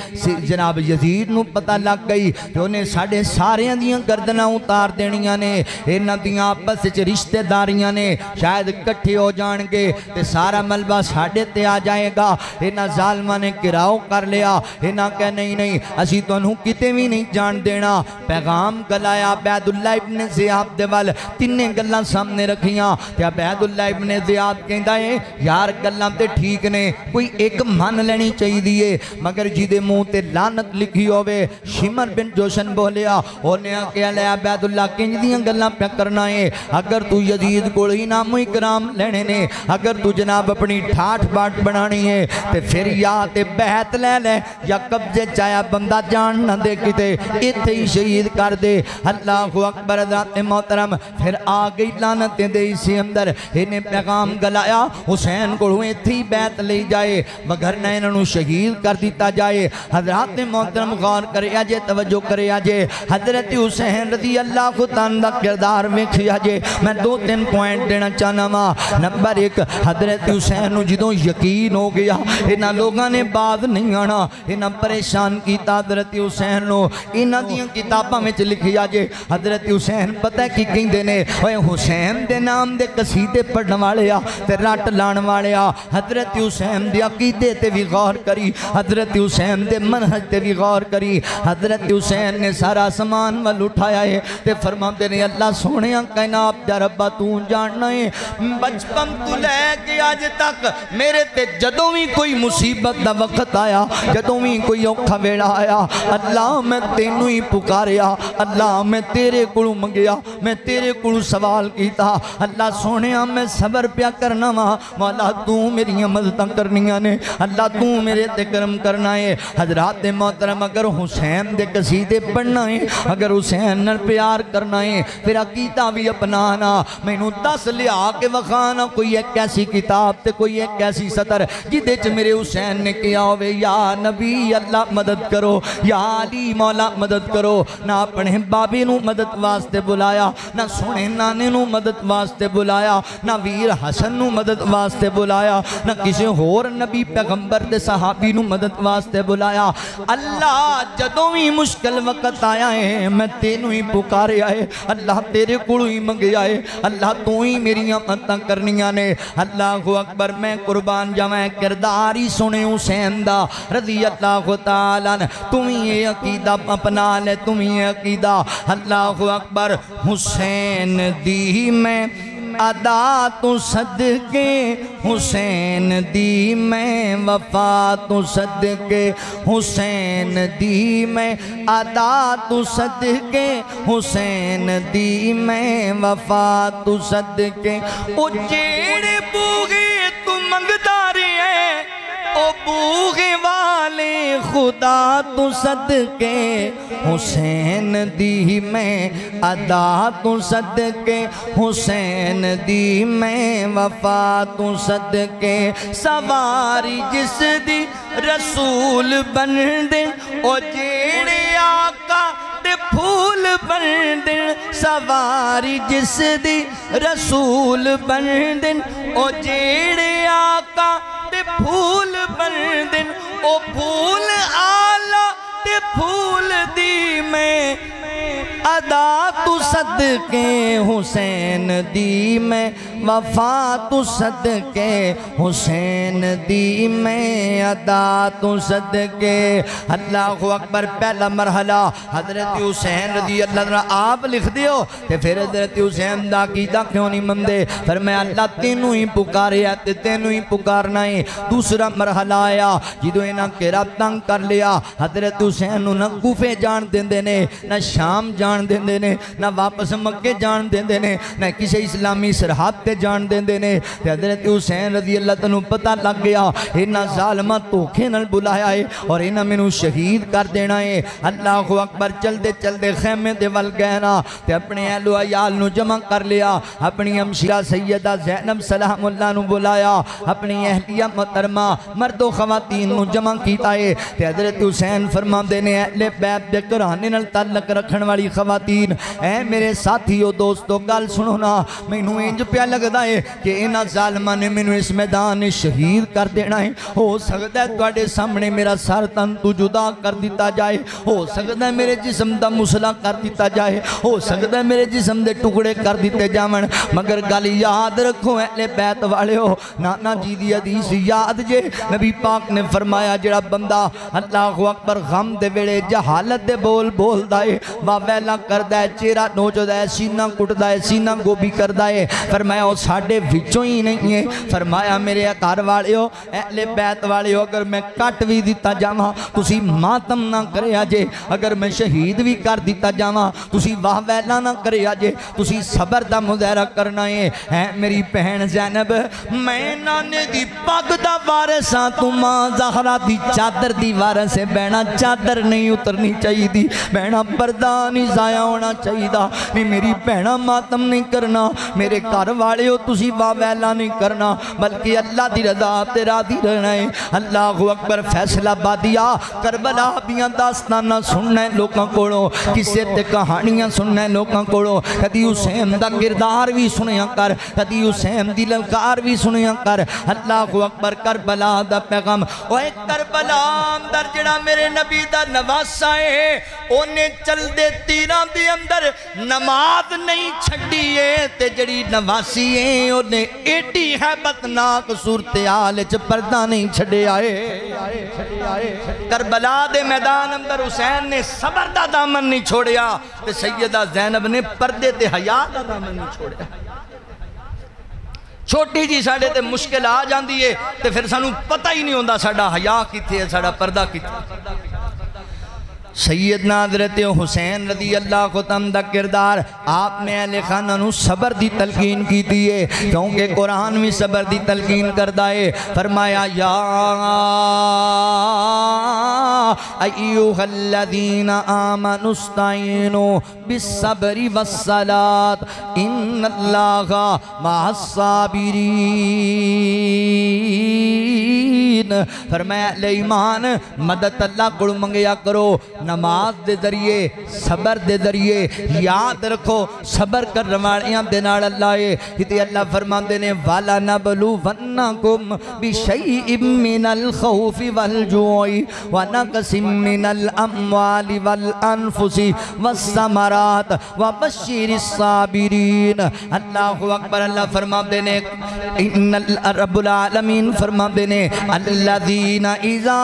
جناب یزید نو پتہ لگ گئی تے اونے ساڈے ساریاں دیاں گردناں اتار دینیاں نے انہاں دیاں آپس وچ رشتہ داریاں نے شاید اکٹھے ہو جان گے تے سارا ملبہ ساڈے تے آ جائے گا انہاں ظالماں نے گھراؤ کر لیا انہاں کہ نہیں اسی تانوں کتے بھی نہیں جان دینا پیغام گلایا عبید اللہ ابن زیاد دے ول تینے گلاں سامنے رکھیاں تے عبید اللہ ابن زیاد کہندا ہے یار گلاں تے ٹھیک نے کوئی ایک مان لینی چاہیے مگر جی دے منہ تے لعنت لکھی ہوئے شمر بن جوشن بولیا اونے کہ لے عبید اللہ کنج دیاں گلاں پہ کرنا ہے اگر تو یزید کو انعام و اکرام لینے نے اگر تو جناب اپنی ٹھاٹ باٹ بنانی ہے تے پھر یا تے بہت لے لے یا قبضے چایا بندہ جان نہ دے کتے ایتھے ہی شہید کر دے اللہ اکبر حضرت محترم پھر آ گئی لعنتیں دے اسی اندر انہیں پیغام گلایا حسین کو ایتھے ہی بیعت لے جائے مگر نہ انہوں شہید کر دیتا جائے حضرت محترم غور کرے آجے توجہ کرے آجے حضرت حسین رضی اللہ خطان دا کردار ویکھیا جے میں دو تین پوائنٹ دینا چاہنا ماں نمبر ایک حضرت حسین جدوں یقین ہو گیا انہاں لوگاں نے بعد نہیں آنا انہاں پریشان کیتا حضرت حسین نو انہاں دیاں کتاباں میں لکھیا جے حضرت حسین پتہ کی کہیں دینے اوے حسین دے نام دے قصیدے پڑھن والے آ تے رٹ لان والے آ حضرت حسین دے عقیدے تے بھی غور کری حضرت حسین دے منہج تے بھی غور کری حضرت حسین نے سارا سامان ول اٹھایا ہے تے فرماتے نے اللہ سونیا کائنات دا ربا تو جاننا ہے بچپن تو لے کے آج تک میرے تے جدوں بھی کوئی مصیبت دا وقت آیا جدوں بھی کوئی اوکھا ویڑا آیا اللہ میں تینوں ہی پکاریا اللہ میں تیرے کولوں منگیا میں تیرے کولوں سوال کیتا اللہ سونیا میں صبر پیا کرنا وا مولا تو میری مدداں کرنیاں نے اللہ تو میرے تے کرم کرنا ہے حضرات محترم اگر حسین دے قصیدے پڑھنا ہے اگر حسین نال پیار کرنا ہے پھر عقیدہ بھی اپنانا مینوں دس لیا کے وخانا کوئی ایک ایسی کتاب تے کوئی ایک ایسی سطر جدے چ میرے حسین نے کیا ہوئے یا نبی اللہ مدد کرو یا علی مولا مدد کرو نہ اپنے بابی نو مدد واسطے بلایا نہ سونے نانے نو مدد واسطے بلایا نہ ویر حسن نو مدد واسطے بلایا نہ کسی اور نبی پیغمبر دے صحابی نو مدد واسطے بلایا اللہ جدوں بھی مشکل وقت آیا ہے میں تینوں ہی پکارے آئے اللہ تیرے کولوں ہی منگے آئے اللہ تو ہی میری مدداں کرنیاں نے اللہ اکبر میں قربان جاویں کردار ہی سنے حسین دا رضی اللہ تعالیٰ تم ہی یہ عقیدہ اپنا لے تم ہی یہ عقیدہ اللہ اکبر حسین دی میں ادا تو صدقے حسین دی میں وفا تو صدقے حسین دی میں ادا تو صدقے حسین دی میں وفا تو صدقے او جیڑے بوگے تو منگدارے ہیں او بوگے والے خدا تو صدقے حسین دی میں ادا تو صدقے حسین دی میں وفا تو صدقے سواری جس دی رسول بن دے او جیڑے آقا دے پھول بن دے سواری جس دی رسول بن دے او جیڑے آقا تے پھول بن دن او پھول آلہ تے پھول دی میں ادا تو صدقے حسین دی میں وفا تو صدقے حسین دی میں ادا تو صدقے اللہ اکبر پہلا مرحلہ حضرت حسین رضی اللہ عنہ آپ لکھ دیو کہ پھر حضرت حسین دا عقیدہ کیوں نہیں مندے فرمایا اللہ تینوں ہی پکارے آتے تینوں ہی پکارنا ہے دوسرا مرحلہ آیا جدو انہاں کیرا تنگ کر لیا حضرت حسین نہ کوفے جان دیندے نے نہ شام جان دیندے نے نہ واپس مکے جان دیندے نے نہ کسی اسلامی سرحد تے جان دیندے نے حضرت حسین رضی اللہ عنہ پتہ لگ گیا انہاں ظالمہ دھوکے نال بلایا ہے اور انہاں مینوں شہید کر دینا ہے اللہ اکبر چلدے چلدے خیمے دے ول گئے نا تے اپنے اہل و عیال نو جمع کر لیا اپنی ہمشیرہ سیدہ زینب سلام اللہ نو بلایا اپنی اہلیہ محترمہ مرد و خواتین نو جمع کیتا ہے تے حضرت حسین فرماندے نے اہل بیت دے گھرانے نال تعلق رکھن والی خواتین اے میرے ساتھیو دوستو گل سنو نا مینوں انج پیا لگدا ہے کہ انہاں ظالماں نے مینوں اس میدان شہید کر دینا ہے ہو سکتا ہے تواڈے سامنے میرا سر تن تو جدا کر دیتا جائے ہو سکتا ہے میرے جسم دا مسئلہ کر دیتا جائے ہو سکتا ہے میرے جسم دے ٹکڑے کر دیتے جاون مگر گل یاد رکھو اہل بیت والے ہو نانا جی دی حدیث یاد جے نبی پاک نے فرمایا جڑا بندہ اللہ اکبر غم دے ویلے جہالت دے بول بولدا ہے واویلا کردا ہے چہرہ نوچدا ہے سینہ کٹدا ہے سینہ گوبی کردا ہے فرمایا او ساڈے وچوں ہی نہیں ہے فرمایا میرے گھر والے ہو اہل بیت والے ہو اگر میں کٹ بھی دیتا جاواں تسی ماتم نہ کریا جے اگر میں شہید بھی کر دیتا جاواں تسی واہ ویلا نہ کریا جے تسی صبر دا مظاہرہ کرنا ہے میری بہن زینب میں نانے دی پگ دا وارث ہاں تو ماں زہرا دی چادر دی وارث ہے بہنا چادر نہیں اترنی چاہیے دی بہنا پردہ نہیں ضائع ہونا چاہیے دا نہیں میری بہنا ماتم نہیں کرنا میرے گھر والے ہو تسی واہ ویلا نہیں کرنا بلکہ اللہ دی رضا تے راضی رہنا ہے اللہ اکبر فیصلہ بادیا کربلا دیاں داستاناں سننا ہے لوکاں کولوں کسے تے کہانیاں سننا ہے لوکاں کولوں کدی حسین دا کردار بھی سنیا کر کدی حسین دی للکار بھی سنیا کر اللہ اکبر کربلا دا پیغام اوے کربلا اندر جڑا میرے نبی دا نواسا ہے اونے چل دے تیراں دے اندر نماز نہیں چھڈی ہے تے جڑی نواسی ہے اونے ایڈی ہیبتناک صورتحال وچ پردہ نہیں چھڈے آئے کربلا دے میدان اندر حسین نے صبر دا دامن نہیں چھوڑیا تے سیدہ زینب نے پردے تے حیا دا دامن نہیں چھوڑیا چھوٹی جی ساڑھے تے مشکل آ جاندی ہے تے پھر سانو پتہ ہی نہیں ہوندہ ساڑھا حیا کیتے ہے ساڑھا پردہ کیتے سیدنا حضرت حسین رضی اللہ کو تمدہ کردار آپ نے اہل خانہ نو صبر دی تلقین کی دیئے کیونکہ قرآن میں صبر دی تلقین کردہ ہے فرمایا یا ایوہ الذین آمنوا استعینوا بالصبر والصلاة ان اللہ مع الصابرین فرمایا اہل ایمان مدد اللہ کو منگیا کرو نماز دے ذریعے صبر دے ذریعے یاد رکھو صبر کر رمالیاں دینار اللہ ہے کہ اللہ فرمان دینے والا نبلو ونکم بشیء من الخوف والجوع ونقسم من الاموال والانفس والثمرات وبشر الصابرین اللہ اکبر اللہ فرمان دینے ان رب العالمین فرمان دینے الذین اذا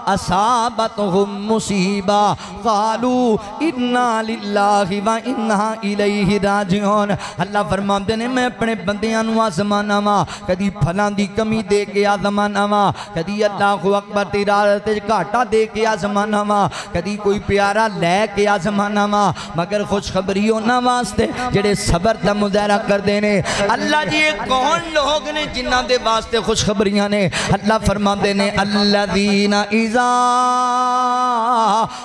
اصابتهم مصیبہ قالوا انا للہ و انا الیہ راجعون اللہ فرماندے نے میں اپنے بندیاں نو آزمانا وا کدی پھلاں دی کمی دے کے آزمانا وا کدی اللہ اکبر تجارت گھاٹا دے کے آزمانا وا کدی کوئی پیارا لے کے آزمانا وا مگر خوشخبری ہونا واسطے جڑے صبر دا مظاہرہ کر دینے اللہ جی کون لوگ نے جنہ دے واسطے خوشخبریاں نے اللہ فرماندے نے الذین اذا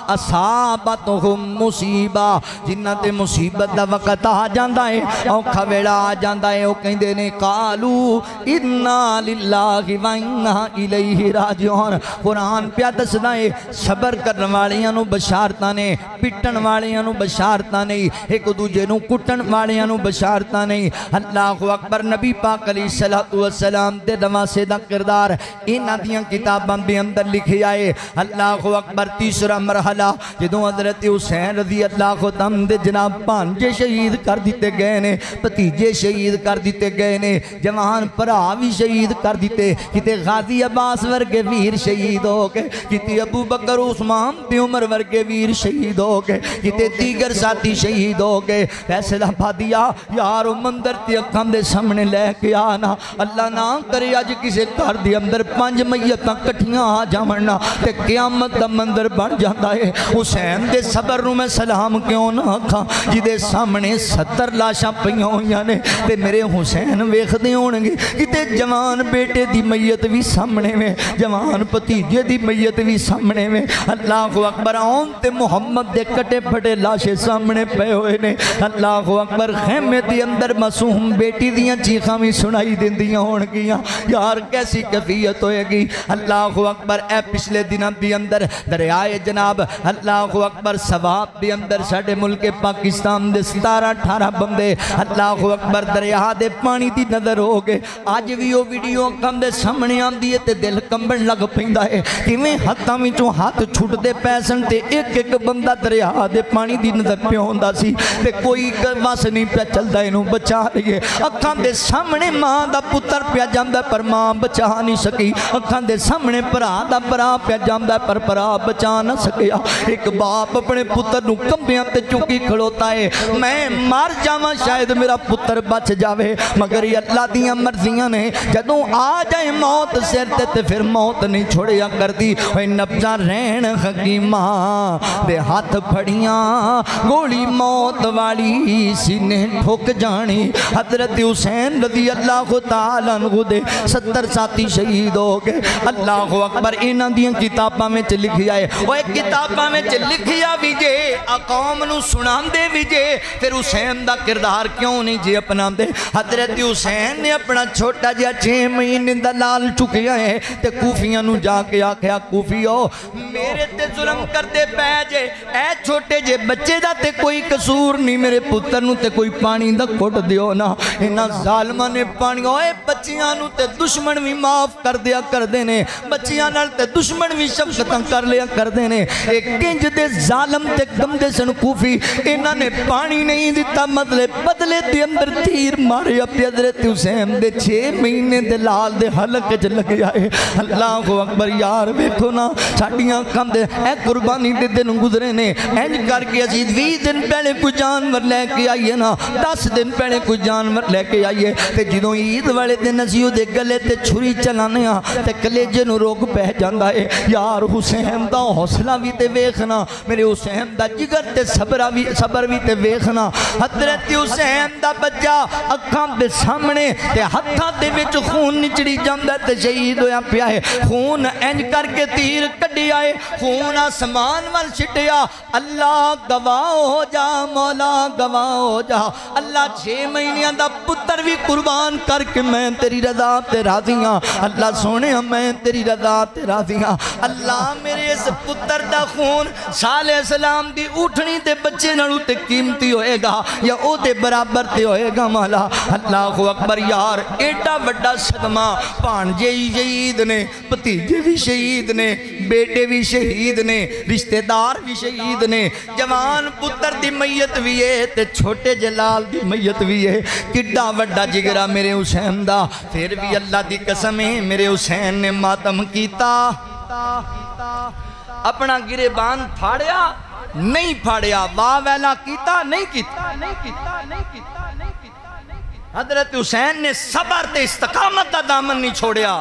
اصابتهم مصیبہ جنہ تے مصیبت دا وقت آ جاندہ ہے اوکھا ویڑا آ جاندہ ہے او کہیں دینے قالو انا للہ و انا الیہ راجعون قرآن پیا دسدا ہے صبر کرن والیاں نو بشارتاں نے پٹن والیاں نو بشارتاں نہیں ایک دوجے نو کٹن والیاں نو بشارتاں نہیں اللہ اکبر نبی پاک علیہ السلام دے نواسے دا کردار انہاں دیاں کتاباں دے اندر لکھی آئے اللہ اکبر 30 تیسرا مرحلہ جدوں حضرت حسین رضی اللہ عنہ دے جناب بھانجے شہید کر دیتے گئے نے، بھتیجے شہید کر دیتے گئے نے، جوان بھرا بھی شہید کر دیتے، کتے غازی عباس ورگے ویر شہید ہو گئے، کتے ابو بکر عثمان دی عمر ورگے ویر شہید ہو گئے، کتے دیگر ساتھی شہید ہو گئے۔ فیصلہ پھادیا یارو مندر تے اکھاں دے سامنے لے کے آنا، اللہ نہ کرے اج کسے گھر دے اندر 5 میتاں کٹھیاں آ جاونا تے قیامت دا مندر بن جاندا ہے۔ حسین دے صبر نو میں سلام کیوں نہ آکھاں جدے سامنے 70 لاشاں پئیاں ہوئیاں نے تے میرے حسین ویکھدے ہون گے کتے جوان بیٹے دی میت بھی سامنے میں، جوان بھتیجے دی میت بھی سامنے میں، اللہ اکبر آن تے محمد دے کٹے پھٹے لاشے سامنے پے ہوئے نے، اللہ اکبر خیمے دی اندر معصوم بیٹی دیاں چیخاں بھی سنائی دیندیاں ہون گیاں، یار کیسی کیفیت ہوئے گی۔ اللہ اکبر اے پچھلے دنوں دی اندر دریائے جناب اللہ اکبر سواب دی اندر ساڑھے ملک پاکستان دے 17-18 بندے اللہ اکبر دریا دے پانی دی نظر ہو گئے۔ آج بھی وہ ویڈیو کم دے سامنے آن دیئے تے دل کمبن لگ پہندہ ہے کہ میں ہاتھاں میں چوں ہاتھ چھوٹ دے پیسن تے ایک ایک بندہ دریا دے پانی دی نظر پہ ہوندہ سی تے کوئی واس نہیں پہ چل دا انہوں بچا رہی ہے۔ اکھاں دے سامنے ماں دا پتر پہ جاندہ پر ماں بچا نہیں سکی، اکھاں دے سامنے پرا دا پرا پہ جاندہ پر پرا بچا نہ سکیا۔ ایک باپ اپنے پتر نو کمبیاں تے چکی کھڑوتا ہے، میں مار جاواں شاید میرا پتر بچ جاوے، مگر یہ اللہ دیاں مرضیاں نے جدوں آ جائے موت سر تے پھر موت نہیں چھوڑیا کر دی۔ اوہ نبزہ رہن حکیماں دے ہاتھ پھڑیاں گولی موت والی سینے ٹھوک جانی۔ حضرت حسین رضی اللہ تعالیٰ عنہ دے 70 ساتھی شہید ہو گئے۔ اللہ اکبر انہاں دیاں کتاباں میں لکھیا ہے، وہ ایک کتاباں میں لکھیا بھی جے اقوام نو سنان دے بھی جے، پھر حسین دا کردار کیوں نہیں جے اپنا دے۔ حضرت حسین نے اپنا چھوٹا جا 6 مہینے دا لال چکیا ہے تے کوفیاں نو جا کے آکھیا کوفیو میرے تے ظلم کر دے پہ جے، اے چھوٹے جے بچے دا تے کوئی قصور نہیں، میرے پتر نو تے کوئی پانی دا کھٹ دیو نا۔ انہاں ظالمہ نے پانی ہوئے بچیاں نو تے دشمن بھی معاف کر دیا کر دینے، بچیاں نال تے دشمن بھی شفقتاں کر لیا کر دینے۔ ایک کنج دے ظالم تے گمدے سن کوفی انہاں نے پانی نہیں دیتا، بدلے دے اندر تیر مارے اپنے حضرت حسین دے 6 مہینے دے لال دے حلق چ لگ جائے۔ اللہ اکبر یار ویکھو نا ساڈیاں کم دے اے قربانی دے دن گزرے نے، انج کر کے اسی 20 دن پہلے کوئی جانور لے کے آئیے نا، 10 دن پہلے کوئی جانور لے کے آئیے تے جدوں عید والے دن اسی دے گلے تے چھری چلانے ہاں تے کلیجے نو روک پہ جاندا ہے۔ یار حسین دا حوصلہ بھی تے ویکھنا، میرے حسین دا جگر تے صبر بھی تے ویکھنا۔ حضرت حسین دا بچہ اکھاں دے سامنے تے ہتھاں دے وچ خون نچڑی جاندا تے شہید ہویا پیا ہے، خون انج کر کے تیر کڈی آئے، خون آسمان وال چھٹیا۔ اللہ گواہ ہو جا مولا گواہ ہو جا، اللہ 6 مہینیاں دا پتر بھی قربان کر کے میں تیری رضا تے راضی ہاں، اللہ سونے میں تیری رضا تے راضی ہاں۔ اللہ میرے اس پتر دا خون صالح السلام دی اٹھنی تے بچے نالوں تے قیمتی ہوئے گا یا او دے برابر تے ہوئے گا مولا۔ اللہ اکبر یار ایڈا بڑا صدمہ، بھانجے ہی شہید نے، بھتیجے بھی شہید نے، بیٹے بھی شہید نے، رشتہ دار بھی شہید نے، جوان پتر دی میت بھی ہے تے چھوٹے جلال دی میت بھی ہے۔ کڈا بڑا جگرا میرے حسین دا، پھر بھی اللہ دی قسم ہے میرے حسین نے ماتم کیتا، اپنا گریبان پھاڑیا نہیں پھاڑیا، واہ ویلا کیتا نہیں کیتا۔ حضرت حسین نے صبر تے استقامت دا دامن نہیں چھوڑیا۔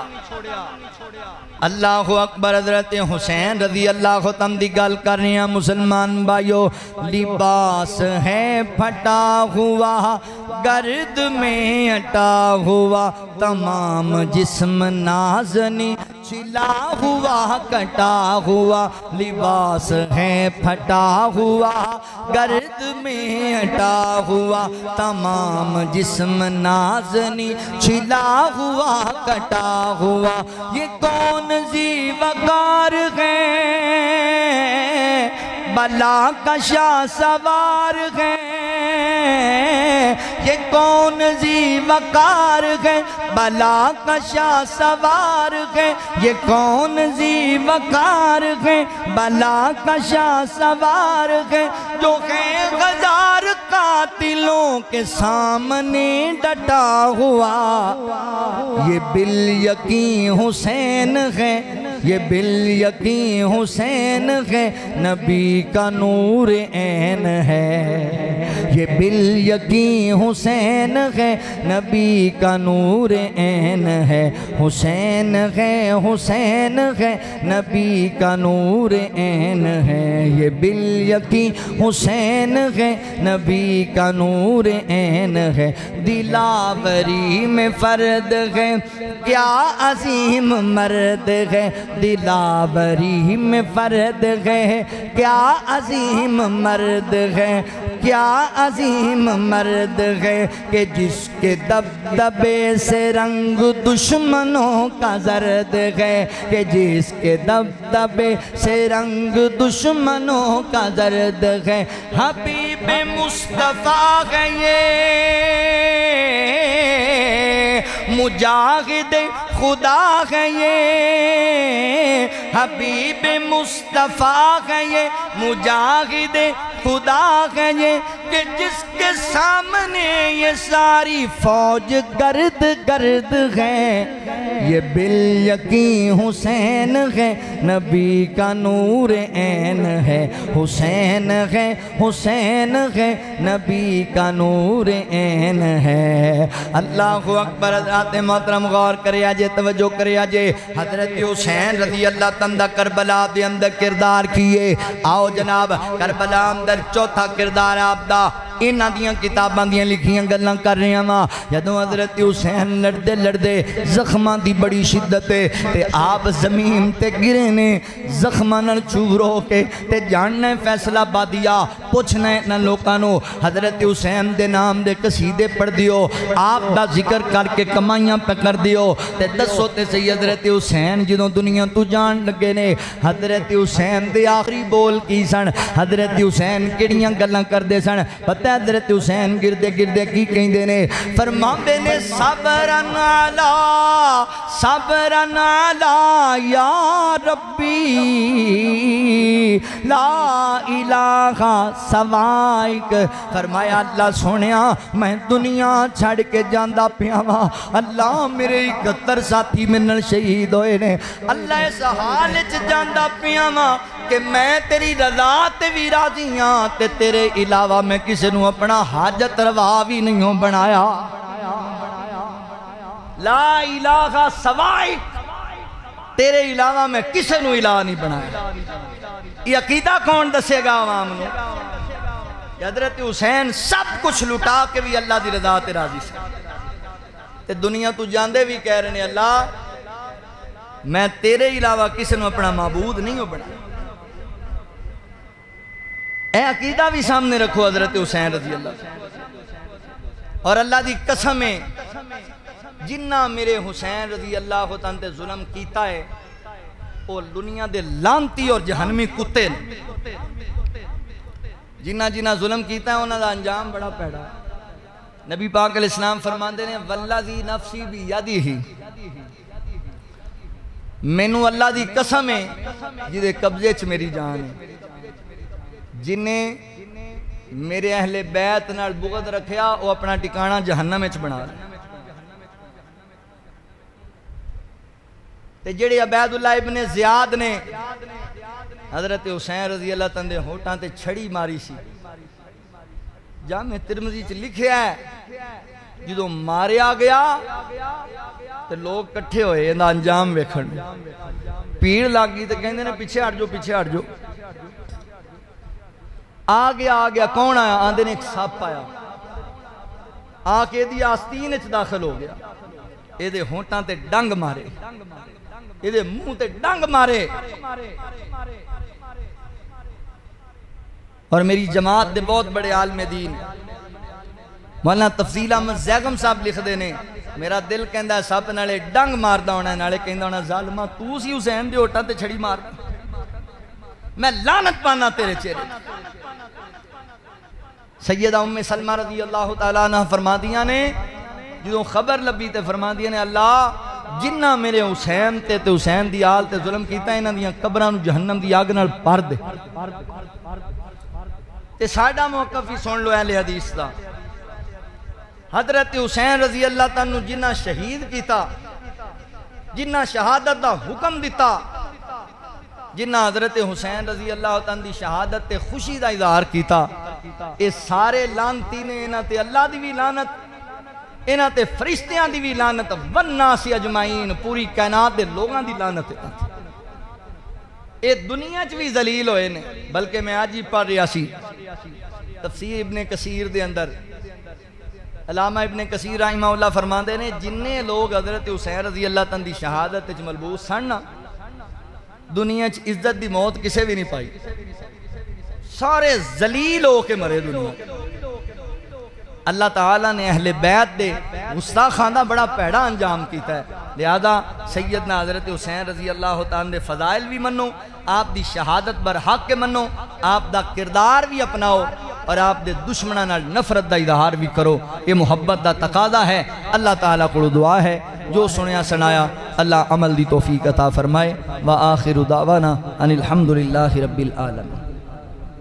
اللہ اکبر حضرت حسین رضی اللہ عنہ دی گل کر رہے ہیں مسلمان بھائیو، لباس ہے پھٹا ہوا گرد میں اٹا ہوا، تمام جسم نازنی چھلا ہوا کٹا ہوا، لباس ہے پھٹا ہوا گرد میں اٹا ہوا، تمام جسم نازنی چھلا ہوا کٹا ہوا، یہ کون زی وقار ہے بلا کا شاہ سوار ہے، یہ کون ذی وقار ہے بلا کا شاہ سوار ہے یہ کون ذی وقار ہے بلا کا شاہ سوار ہے جو ہے ہزار قاتلوں کے سامنے ڈٹا ہوا یہ بالیقین حسین ہے یہ بالیقین حسین ہے نبی کا نور عین ہے یہ بالیقین حسین ہے نبی کا نور عین ہے حسین ہے نبی کا نور عین ہے یہ بالیقین حسین ہے نبی کا نور عین ہے دلاوری میں فرد ہے کیا عظیم مرد ہے دلاوری میں فرد ہے کیا عظیم مرد ہے کیا عظیم مرد ہے کہ جس کے دبدبے سے رنگ دشمنوں کا زرد ہے کہ جس کے دبدبے سے رنگ دشمنوں کا زرد ہے حبیب مصطفیٰ ہے یہ مجاہد خدا ہے یہ حبیب مصطفیٰ ہے یہ مجاہد خدا ہے یہ کہ جس کے سامنے یہ ساری فوج گرد گرد ہے یہ بالیقین حسین ہے نبی کا نور عین ہے حسین ہے نبی کا نور عین ہے اللہ اکبر حضرات محترم غور کرے آجے توجہ کرے آجے حضرت حسین رضی اللہ تندہ کربلا دے اندر کردار کیے آؤ جناب کربلا اندر چوتھا کردار آپ دا انہاں دیاں کتاباں دیاں لکھیاں گلاں کر رہے ہیں ماں جدوں حضرت حسین لڑدے زخماں دی بڑی شدت ہے تے آپ زمین تے گرے نے زخماں نال چور ہو کے تے جاننا فیصلہ بادیا پوچھنا ہے نا لوکانو حضرت حسین دے نام دے قصیدے پڑھ دیو آپ دا ذکر کر کے کمائیاں پہ کر دیو تے دسو تے سی حضرت حسین جدوں دنیا تو جان لگے نے حضرت حسین دے آخری بول کی سن حضرت حسین کڑیاں گلاں کر دے سن پتہ حضرت حسین گردے گردے کی کہیں دینے فرماندے نے صبرن علی یا ربی لا الہ سوائک فرمایا اللہ سونیا میں دنیا چھڑ کے جاندہ پیاوا اللہ میرے 71 ساتھی منل شہید ہوئے نے اللہ اس حالچ جاندہ پیاوا کہ میں تیری رضا تے بھی راضی ہاں تے تیرے علاوہ میں کسی نو اپنا حاجت روا بھی نہیں ہوں بنایا لا الہ سوائک تیرے علاوہ میں کسی نو الہ نہیں بنایا یہ عقیدہ کون دسے گا عوام نو حضرت حسین سب کچھ لٹا کے بھی اللہ دی رضا تے راضی سے تے دنیا تو جاندے بھی کہہ رہے ہیں اللہ میں تیرے علاوہ کسی نو اپنا معبود نہیں ہوں بنایا اے عقیدہ بھی سامنے رکھو حضرت حسین رضی اللہ اور اللہ دی قسمیں جنہ میرے حسین رضی اللہ عنہ ظلم کیتا ہے وہ دنیا دے لانتی اور جہنمی کتے جنہ ظلم کیتا ہے انہاں دا انجام بڑا پیڑا نبی پاک علیہ السلام فرماندے نے والذی نفسی بیدیہ مینوں اللہ دی قسم ہے جدے قبضے چ میری جان ہے جنہیں میرے اہل بیت نال بغض رکھیا وہ اپنا ٹکانہ جہنم وچ بنا رہے تے جڑے عبید اللہ ابن زیاد نے حضرت حسین رضی اللہ تندے ہوٹاں تے چھڑی ماری سی جامع ترمذی چ لکھیا ہے جدوں ماریا گیا تے لوگ کٹھے ہوئے اندا انجام ویکھن پیڑ لگی تے کہندے نے پیچھے ہٹ جو آ گیا کون آیا آندے نے ایک سپ آیا آ کے دی آستین اچ داخل ہو گیا اے دے ہونٹاں تے ڈنگ مارے اے دے منہ تے ڈنگ مارے اور میری جماعت دے بہت بڑے عالم دین مولانا تفضیل احمد زیغم صاحب لکھ دے نے میرا دل کہندا ہے سپ نالے ڈنگ ماردا ہونا نالے کہندا ہونا ظالما تو سی حسین دے ہونٹاں تے چھڑی مار میں لعنت پانا تیرے چہرے سیدہ ام سلمہ رضی اللہ تعالیٰ عنہ فرما دیا نے جدوں خبر لبی تے فرما دیا نے اللہ جنہ میرے حسین تے حسین دی آل تے ظلم کیتا انہاں دیاں قبراں نوں جہنم دی آگ نال بھر دے تے ساڈا موقف ہی سن لو اہل حدیث دا حضرت حسین رضی اللہ تعالیٰ جنہ شہید کیتا جنہ شہادت دا حکم دیتا جنہ حضرت حسین رضی اللہ تعالیٰ دی شہادت تے خوشی دا اظہار کیتا اے سارے لعنتی نے انہاں تے اللہ دی بھی لعنت انہاں تے فرشتیاں دی بھی لعنت والناس اجمعین پوری کائنات دے لوگاں دی لعنت اے دنیا چ بھی ذلیل ہوئے نے بلکہ میں آج ہی پڑھ رہا سی تفسیر ابن کثیر دے اندر علامہ ابن کثیر رحمہ اللہ فرماندے نے جننے لوگ حضرت حسین رضی اللہ تعالیٰ دی شہادت وچ ملبوس سن نا دنیا چ عزت دی موت کسے بھی نہیں پائی سارے ذلیل ہو کے مرے دنیا اللہ تعالیٰ نے اہل بیت دے گستاخاں دا بڑا پیڑا انجام کیتا ہے لہذا سیدنا حضرت حسین رضی اللہ تعالیٰ دے فضائل بھی منو آپ دی شہادت برحق کے منو آپ دا کردار بھی اپناؤ اور آپ دے دشمناں نال نفرت دا اظہار بھی کرو یہ محبت دا تقاضا ہے اللہ تعالیٰ کو دعا ہے جو سنیا سنایا اللہ عمل دی توفیق عطا فرمائے وآخر دعوانا ان الحمدللہ رب العالمین